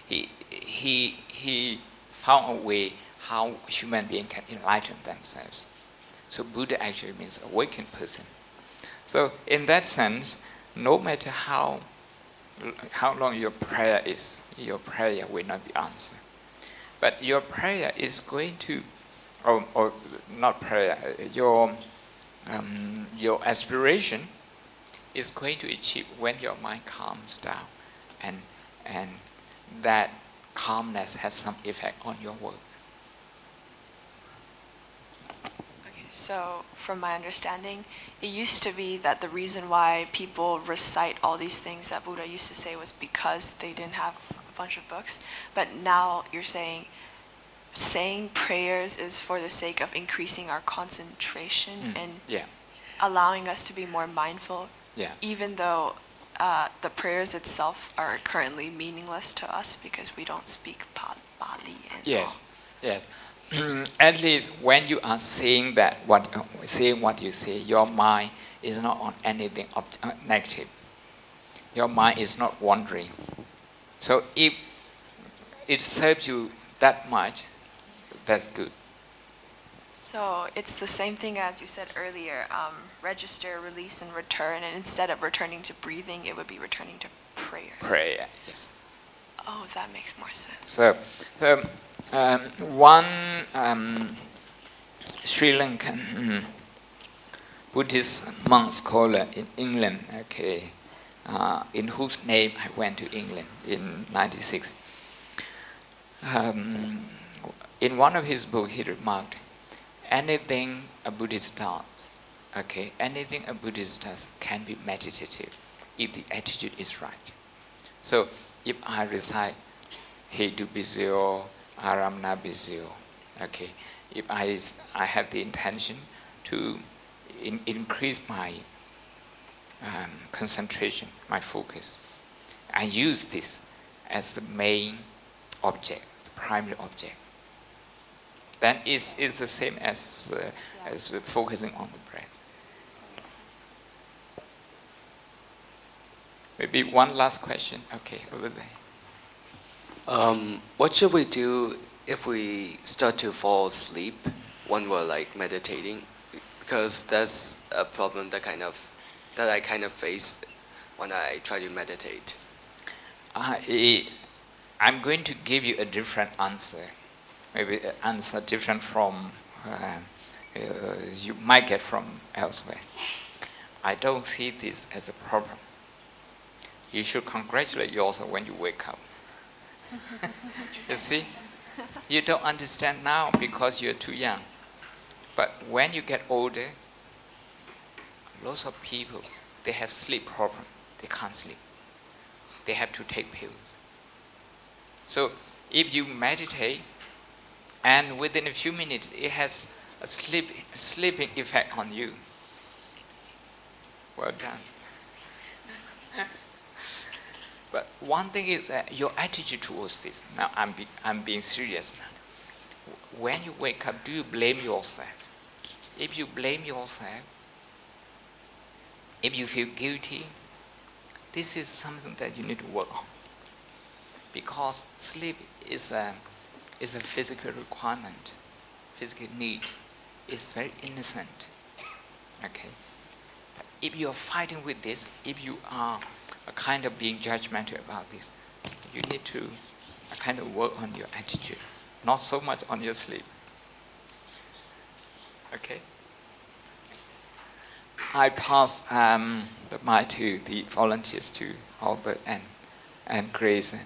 He found a way how human beings can enlighten themselves. So Buddha actually means awakened person. So in that sense, no matter how long your prayer is, your prayer will not be answered. But your prayer is going to, or not prayer, your aspiration is going to achieve when your mind calms down, and that calmness has some effect on your work. Okay, so from my understanding, it used to be that the reason why people recite all these things that Buddha used to say was because they didn't have a bunch of books. But now you're saying prayers is for the sake of increasing our concentration and allowing us to be more mindful, even though the prayers itself are currently meaningless to us because we don't speak Pali. Yes. At least when you are saying that, what you say, your mind is not on anything negative. Your mind is not wandering. So if it serves you that much, that's good. So it's the same thing as you said earlier, register, release, and return. And instead of returning to breathing, it would be returning to prayer. Prayer, yes. Oh, that makes more sense. So one Sri Lankan Buddhist monk scholar in England, okay, in whose name I went to England in '96. In one of his books, he remarked, anything a Buddhist does, okay, anything a Buddhist does can be meditative if the attitude is right. So if I recite He Du Bizio, Aramna Bizio, okay, if I have the intention to increase my concentration, my focus, I use this as the main object, the primary object. Then it's the same as focusing on the breath. Maybe one last question. Okay, over there. What should we do if we start to fall asleep when we're like meditating? Because that's a problem that I kind of face when I try to meditate. I'm going to give you a different answer. Maybe an answer different from you might get from elsewhere. I don't see this as a problem. You should congratulate yourself when you wake up. You see, you don't understand now because you're too young. But when you get older, lots of people, they have sleep problem. They can't sleep. They have to take pills. So if you meditate, and within a few minutes, it has a sleeping effect on you. Well done. But one thing is that your attitude towards this. Now I'm being serious now. When you wake up, do you blame yourself? If you blame yourself, if you feel guilty, this is something that you need to work on. Because sleep is a physical requirement, physical need. It's very innocent. Okay? But if you are fighting with this, if you are a kind of being judgmental about this, you need to kind of work on your attitude, not so much on your sleep. Okay? I pass the mic to the volunteers, to Albert and Grace and